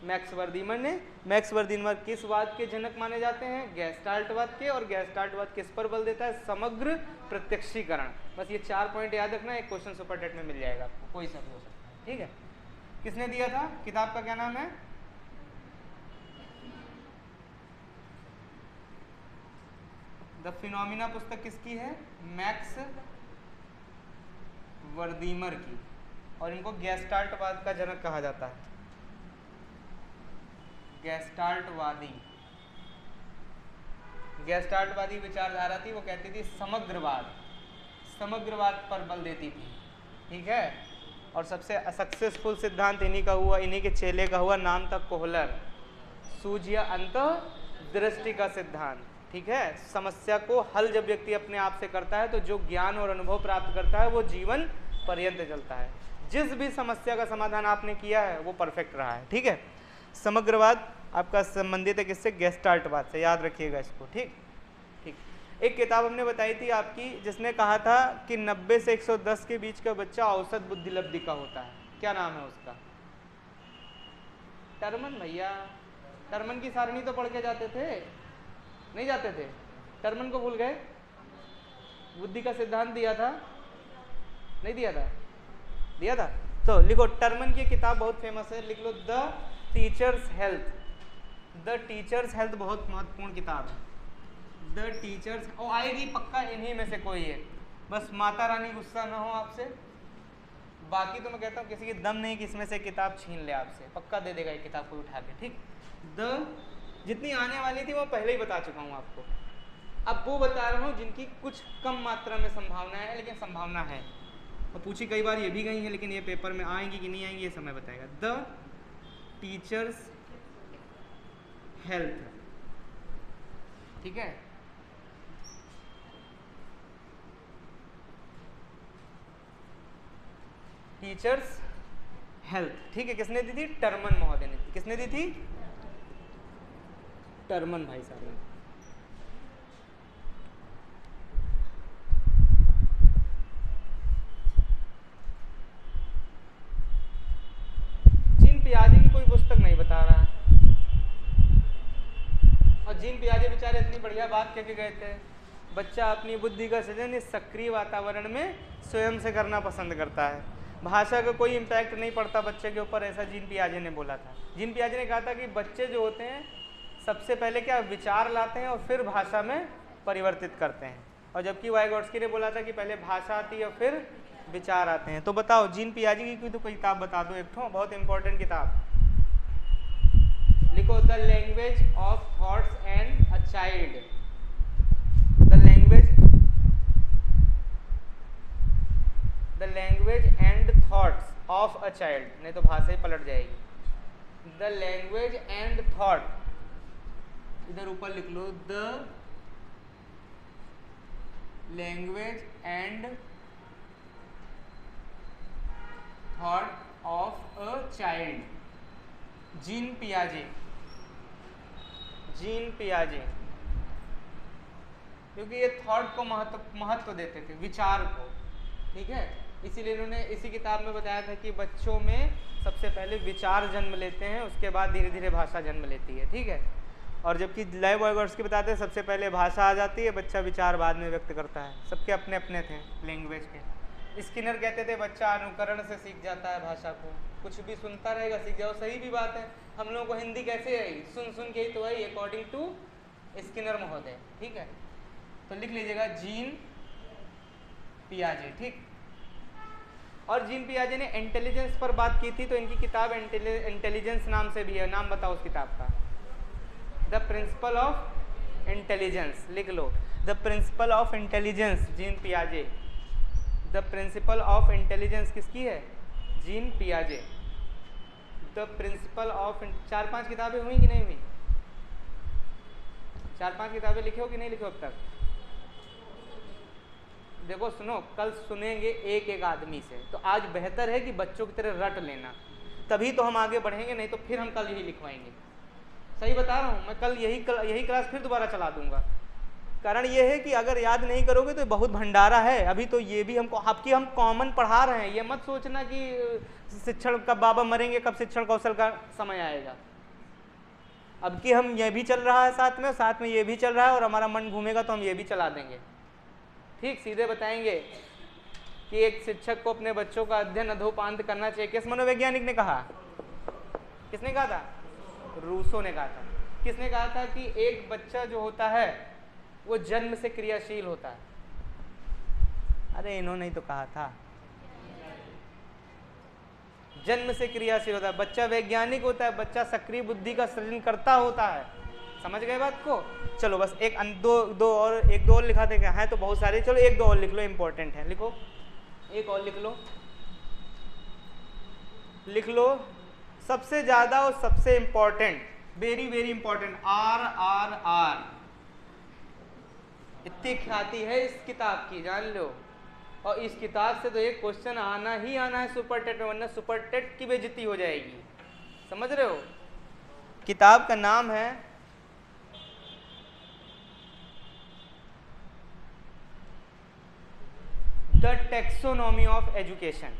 मैक्स वर्दीमर ने। मैक्स वर्दीमर किस वाद के जनक माने जाते हैं? गेस्टाल्टवाद के। और गेस्टाल्टवाद किस पर बल देता है? समग्र प्रत्यक्षीकरण। बस ये 4 पॉइंट याद रखना, एक क्वेश्चन सुपर टेट में मिल जाएगा आपको, कोई सा भी हो सकता है। ठीक है, किसने दिया था? किताब का क्या नाम है? द फिनोमिना पुस्तक किसकी है? मैक्स वर्दीमर की। और इनको गेस्टाल्टवाद का जनक कहा जाता है, गेस्टाल्टवादी। गेस्टाल्टवादी विचारधारा थी, वो कहती थी समग्रवाद, समग्रवाद पर बल देती थी। ठीक है, और सबसे सक्सेसफुल सिद्धांत इन्हीं का हुआ, इन्हीं के चेले का हुआ, नाम था कोहलर, सूझ्य अंतःदृष्टि का सिद्धांत। ठीक है, समस्या को हल जब व्यक्ति अपने आप से करता है तो जो ज्ञान और अनुभव प्राप्त करता है वो जीवन पर्यंत चलता है। जिस भी समस्या का समाधान आपने किया है वो परफेक्ट रहा है। ठीक है, समग्रवाद आपका संबंधित है किससे? गेस्टाल्टवाद से, याद रखिएगा इसको। ठीक ठीक। एक किताब हमने बताई थी आपकी जिसने कहा था कि 90 से 110 के बीच का बच्चा औसत बुद्धिलब्धि का होता है। क्या नाम है उसका? टर्मन भैया। टर्मन की सारणी तो पढ़ के जाते थे, नहीं जाते थे? टर्मन को भूल गए? बुद्धि का सिद्धांत दिया था, नहीं दिया था? दिया था। तो लिखो, टर्मन की किताब बहुत फेमस है, लिख लो, the teachers health. The teachers health बहुत महत्वपूर्ण किताब है। द टीचर्स, ओ आएगी पक्का इन्हीं में से कोई है, बस माता रानी गुस्सा ना हो आपसे। बाकी तो मैं कहता हूँ किसी की दम नहीं कि इसमें से किताब छीन ले आपसे, पक्का दे देगा ये किताब को उठा के। ठीक। जितनी आने वाली थी वो पहले ही बता चुका हूँ आपको, अब वो बता रहा हूँ जिनकी कुछ कम मात्रा में संभावना है, लेकिन संभावना है। और पूछी कई बार ये भी गई है, लेकिन ये पेपर में आएंगी कि नहीं आएंगी ये समय बताएगा। द टीचर्स हेल्थ, ठीक है। टीचर्स हेल्थ, ठीक है। किसने दी थी? टर्मन महोदय ने दी। किसने दी थी? टर्मन भाई साहब ने। जीन पियाजे की कोई पुस्तक नहीं बता रहा है, और जीन पियाजे बेचारे इतनी बढ़िया बात कह के गए थे, बच्चा अपनी बुद्धि का सृजन इस सक्रिय वातावरण में स्वयं से करना पसंद करता है, भाषा का कोई इम्पैक्ट नहीं पड़ता बच्चे के ऊपर, ऐसा जीन पियाजे ने बोला था। जीन पियाजे ने कहा था कि बच्चे जो होते हैं सबसे पहले क्या विचार लाते हैं और फिर भाषा में परिवर्तित करते हैं, और जबकि वाइगोट्स्की ने बोला था कि पहले भाषा आती है और फिर विचार आते हैं। तो बताओ जीन पियाजे की तो कोई किताब बता दो, एक ठो बहुत इंपॉर्टेंट किताब लिखो, the language of thoughts and a child. The language and thoughts of a child, नहीं तो भाषा ही पलट जाएगी। द लैंग्वेज एंड थॉट, इधर ऊपर लिख लो, the language and thought of a child. Gene पियाजे, gene पियाजे, क्योंकि ये थॉट को महत्व देते थे, विचार को, ठीक है। इसीलिए इन्होंने इसी किताब में बताया था कि बच्चों में सबसे पहले विचार जन्म लेते हैं, उसके बाद धीरे धीरे भाषा जन्म लेती है, ठीक है। और जबकि वाइगोट्स्की बताते हैं सबसे पहले भाषा आ जाती है, बच्चा विचार बाद में व्यक्त करता है। सबके अपने अपने थे लैंग्वेज के। स्किनर कहते थे बच्चा अनुकरण से सीख जाता है भाषा को, कुछ भी सुनता रहेगा सीख जाओ। सही भी बात है, हम लोगों को हिंदी कैसे आई? सुन सुन के ही तो आई, अकॉर्डिंग टू स्किनर महोदय, ठीक है। तो लिख लीजिएगा जीन पियाजे, ठीक। और जीन पियाजे ने इंटेलिजेंस पर बात की थी, तो इनकी किताब इंटेलिजेंस नाम से भी है। नाम बताओ उस किताब का? द प्रिंसिपल ऑफ इंटेलिजेंस, लिख लो, the principle of intelligence, Jean पियाजे। द प्रिंसिपल ऑफ इंटेलिजेंस किसकी है? जीन पियाजे। द प्रिंसिपल ऑफ, 4-5 किताबें हुई कि नहीं हुई? 4-5 किताबें लिखे हो कि नहीं लिखे हो अब तक? देखो सुनो, कल सुनेंगे एक एक आदमी से, तो आज बेहतर है कि बच्चों की तरह रट लेना, तभी तो हम आगे बढ़ेंगे, नहीं तो फिर हम कल यही लिखवाएंगे। सही बता रहा हूँ मैं, कल यही क्लास फिर दोबारा चला दूंगा। कारण ये है कि अगर याद नहीं करोगे तो बहुत भंडारा है। अभी तो ये भी हमको हम कॉमन पढ़ा रहे हैं, ये मत सोचना कि शिक्षण कब बाबा मरेंगे, कब शिक्षण कौशल का समय आएगा। अब कि हम ये भी चल रहा है साथ में ये भी चल रहा है, और हमारा मन घूमेगा तो हम ये भी चला देंगे, ठीक। सीधे बताएंगे कि एक शिक्षक को अपने बच्चों का अध्ययन अधोपांत करना चाहिए। किस मनोवैज्ञानिक ने कहा? किसने कहा था? रूसो ने कहा था। किसने कहा था कि एक बच्चा जो होता है वो जन्म से क्रियाशील होता है? अरे इन्होंने ही तो कहा था, जन्म से क्रियाशील होता है। बच्चा वैज्ञानिक होता है, बच्चा सक्रिय बुद्धि का सृजन करता होता है। समझ गए बात को? चलो बस एक दो और लिखा देंगे, है तो बहुत सारे, चलो एक दो और लिख लो, इंपॉर्टेंट है। लिखो, एक और लिख लो, सबसे ज्यादा और सबसे important, very very important, RRR, इतनी ख्याति है इस किताब की, जान लो। और इस किताब से तो एक क्वेश्चन आना ही आना है सुपर टेट में, वरना सुपर टेट की बेइज्जती हो जाएगी। समझ रहे हो? किताब का नाम है the taxonomy of education,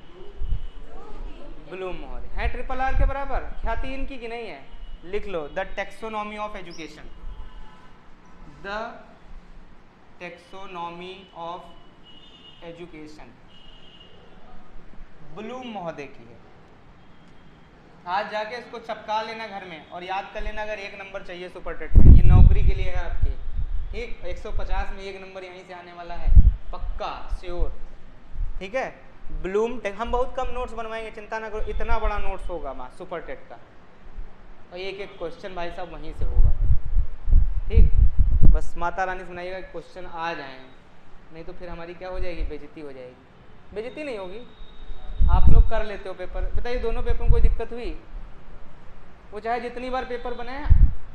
Bloom महोदय। है RRR के बराबर, ख्याति इनकी की नहीं है, लिख लो the taxonomy of education, the taxonomy of education, Bloom महोदय की है। आज जाके इसको चपका लेना घर में और याद कर लेना, अगर 1 नंबर चाहिए सुपर टेट में, ये नौकरी के लिए है आपके, ठीक। 150 में 1 नंबर यहीं से आने वाला है, पक्का श्योर, ठीक है। ब्लूम टेक, हम बहुत कम नोट्स बनवाएंगे, चिंता ना करो, इतना बड़ा नोट्स होगा वहाँ सुपर टेट का, और एक क्वेश्चन भाई साहब वहीं से होगा, ठीक। बस माता रानी सुनाइएगा क्वेश्चन आ जाए, नहीं तो फिर हमारी क्या हो जाएगी, बेइज्जती हो जाएगी। बेइज्जती नहीं होगी, आप लोग कर लेते हो पेपर। बताइए दोनों पेपर में कोई दिक्कत हुई? वो चाहे जितनी बार पेपर बने,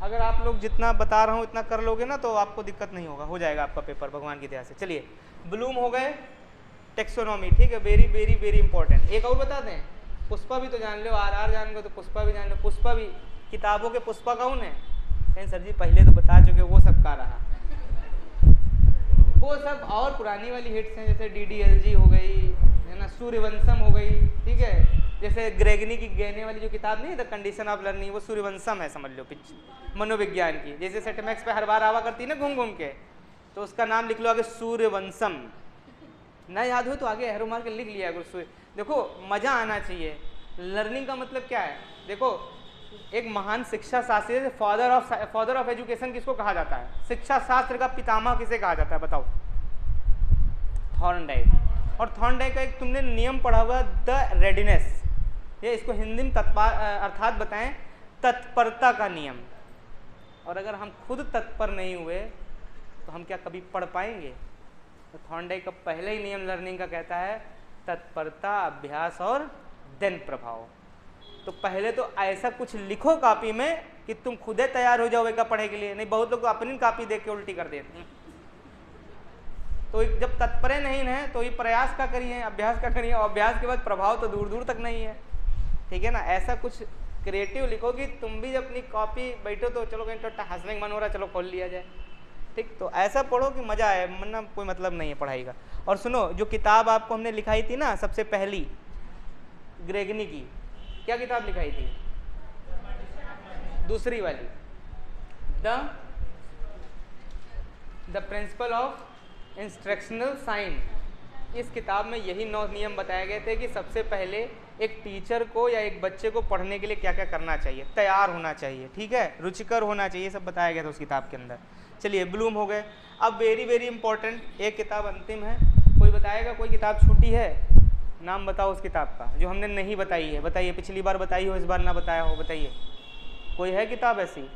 अगर आप लोग जितना बता रहा हूँ इतना कर लोगे ना तो आपको दिक्कत नहीं होगा, हो जाएगा आपका पेपर भगवान की दया से। चलिए, ब्लूम हो गए, टेक्सोनॉमी, ठीक है, वेरी वेरी वेरी इंपॉर्टेंट। एक और बता दें, पुष्पा भी तो जान लो, RR जान लो तो पुष्पा भी जान लो। पुष्पा भी, किताबों के पुष्पा कौन है? कहीं सर जी पहले तो बता चुके, वो सब का रहा, वो सब और पुरानी वाली हिट्स हैं, जैसे DDLG हो गई है ना, सूर्यवंशम हो गई, ठीक है। जैसे ग्रेगनी की गहने वाली जो किताब नहीं है, द कंडीशन ऑफ लर्निंग, वो सूर्यवंशम है, समझ लो, मनोविज्ञान की। जैसे सेटमैक्स पे हर बार आवा करती है ना घूम घूम के, तो उसका नाम लिख लो आगे सूर्यवंशम। ना याद हो तो आगे एरो मार के लिख लिया करो। देखो मजा आना चाहिए। लर्निंग का मतलब क्या है? देखो, एक महान शिक्षा शास्त्री, फादर ऑफ एजुकेशन किसको कहा जाता है? शिक्षा शास्त्र का पितामह किसे कहा जाता है बताओ? थॉर्नडाइक। और थॉर्नडाइक का एक तुमने नियम पढ़ा हुआ, द रेडीनेस, ये इसको हिंदी में अर्थात बताएं, तत्परता का नियम। और अगर हम खुद तत्पर नहीं हुए तो हम क्या कभी पढ़ पाएंगे? तो थॉर्नडाइक का पहले ही नियम लर्निंग का कहता है तत्परता, अभ्यास और देन प्रभाव। तो पहले तो ऐसा कुछ लिखो कॉपी में कि तुम खुदे तैयार हो जाओ पढ़े के लिए, नहीं बहुत लोग अपनी कॉपी देख के उल्टी कर देते हैं। तो जब तत्परे नहीं हैं तो ये प्रयास का करिए, अभ्यास का करिए, और अभ्यास के बाद प्रभाव तो दूर दूर तक नहीं है, ठीक है ना। ऐसा कुछ क्रिएटिव लिखो कि तुम भी जब अपनी कॉपी बैठो तो चलो कहीं तो हंसने का मन हो रहा है, चलो खोल लिया जाए, ठीक। तो ऐसा पढ़ो कि मजा आए, वरना कोई मतलब नहीं है पढ़ाई का। और सुनो, जो किताब आपको हमने लिखाई थी ना सबसे पहली, ग्रेगनी की, क्या किताब लिखाई थी? दूसरी वाली, the principle of instructional sign. इस किताब में यही 9 नियम बताए गए थे कि सबसे पहले एक टीचर को या एक बच्चे को पढ़ने के लिए क्या क्या करना चाहिए, तैयार होना चाहिए, ठीक है, रुचिकर होना चाहिए, सब बताया गया था उस किताब के अंदर। चलिए, ब्लूम हो गए। अब वेरी वेरी इंपॉर्टेंट एक किताब अंतिम है, कोई बताएगा कोई किताब छूटी है? नाम बताओ उस किताब का जो हमने नहीं बताई है। बताइए, पिछली बार बताई हो, इस बार ना बताया हो, बताइए। कोई है किताब ऐसी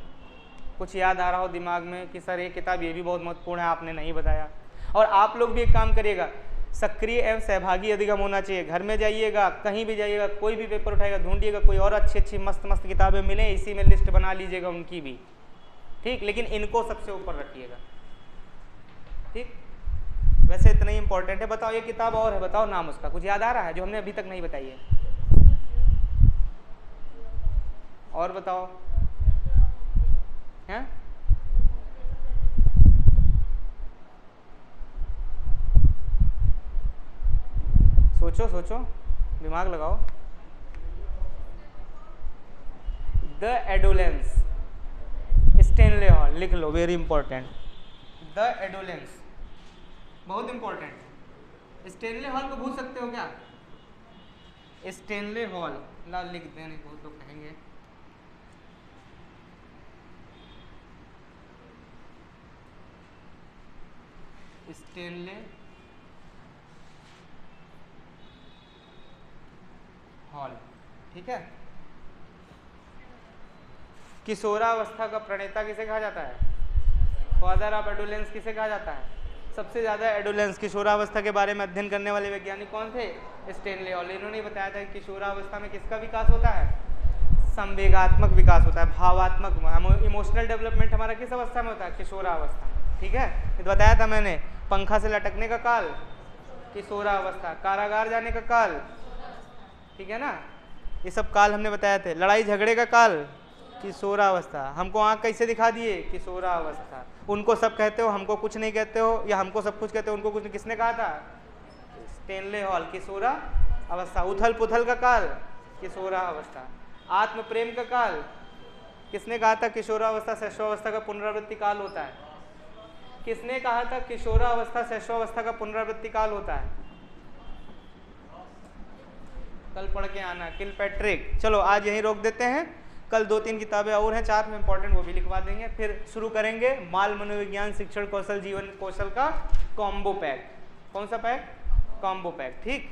कुछ याद आ रहा हो दिमाग में कि सर ये किताब ये भी बहुत महत्वपूर्ण है, आपने नहीं बताया? और आप लोग भी एक काम करिएगा, सक्रिय एवं सहभागी अधिगम होना चाहिए। घर में जाइएगा, कहीं भी जाइएगा, कोई भी पेपर उठाएगा, ढूंढिएगा कोई और अच्छी अच्छी मस्त मस्त किताबें मिले, इसी में लिस्ट बना लीजिएगा उनकी भी, ठीक। लेकिन इनको सबसे ऊपर रखिएगा, ठीक। वैसे इतना ही इंपॉर्टेंट है। बताओ, ये किताब और है, बताओ नाम उसका, कुछ याद आ रहा है जो हमने अभी तक नहीं बताई है? और बताओ, हैं? सोचो सोचो, दिमाग लगाओ। द एडोलेंस, स्टेनले हॉल, लिख लो, वेरी इंपॉर्टेंट। द एडोलेंस बहुत इंपॉर्टेंट। स्टेनले हॉल को भूल सकते हो क्या? स्टेनले हॉल ला लिख देने को तो कहेंगे। स्टेनले हॉल, ठीक है। किशोरावस्था का प्रणेता किसे कहा जाता है? फादर ऑफ एडोलेंस किसे कहा जाता है? सबसे ज़्यादा एडोलेंस, किशोरावस्था के बारे में अध्ययन करने वाले वैज्ञानिक कौन थे? Stanley hall. इन्होंने बताया था कि किशोरावस्था में किसका विकास होता है? संवेगात्मक विकास होता है, भावात्मक, इमोशनल डेवलपमेंट हमारा किस अवस्था में होता है? किशोरावस्था में, ठीक है। ये तो बताया था मैंने। पंखा से लटकने का काल किशोरावस्था, कारागार जाने का काल, ठीक है ना, ये सब काल हमने बताया थे। लड़ाई झगड़े का काल किशोरावस्था। हमको आँख कैसे दिखा दिए? किशोरावस्था। उनको सब कहते हो, हमको कुछ नहीं कहते हो, या हमको सब कुछ कहते हो, उनको कुछ नहीं। किसने कहा था? Stanley hall. किशोरावस्था। उथल पुथल का काल, किशोरावस्था। आत्म प्रेम का काल, किसने कहा था? किशोरावस्था शैशवावस्था का पुनरावृत्ति काल होता है। किसने कहा था किशोरावस्था शैशवावस्था का पुनरावृत्ति काल होता है? कल पढ़ के आना, किलपैट्रिक। चलो आज यहीं रोक देते हैं, कल 2-3 किताबें और हैं 4 में इंपॉर्टेंट, वो भी लिखवा देंगे। फिर शुरू करेंगे माल मनोविज्ञान शिक्षण कौशल जीवन कौशल का कॉम्बो पैक। कौन सा पैक? Combo pack. ठीक।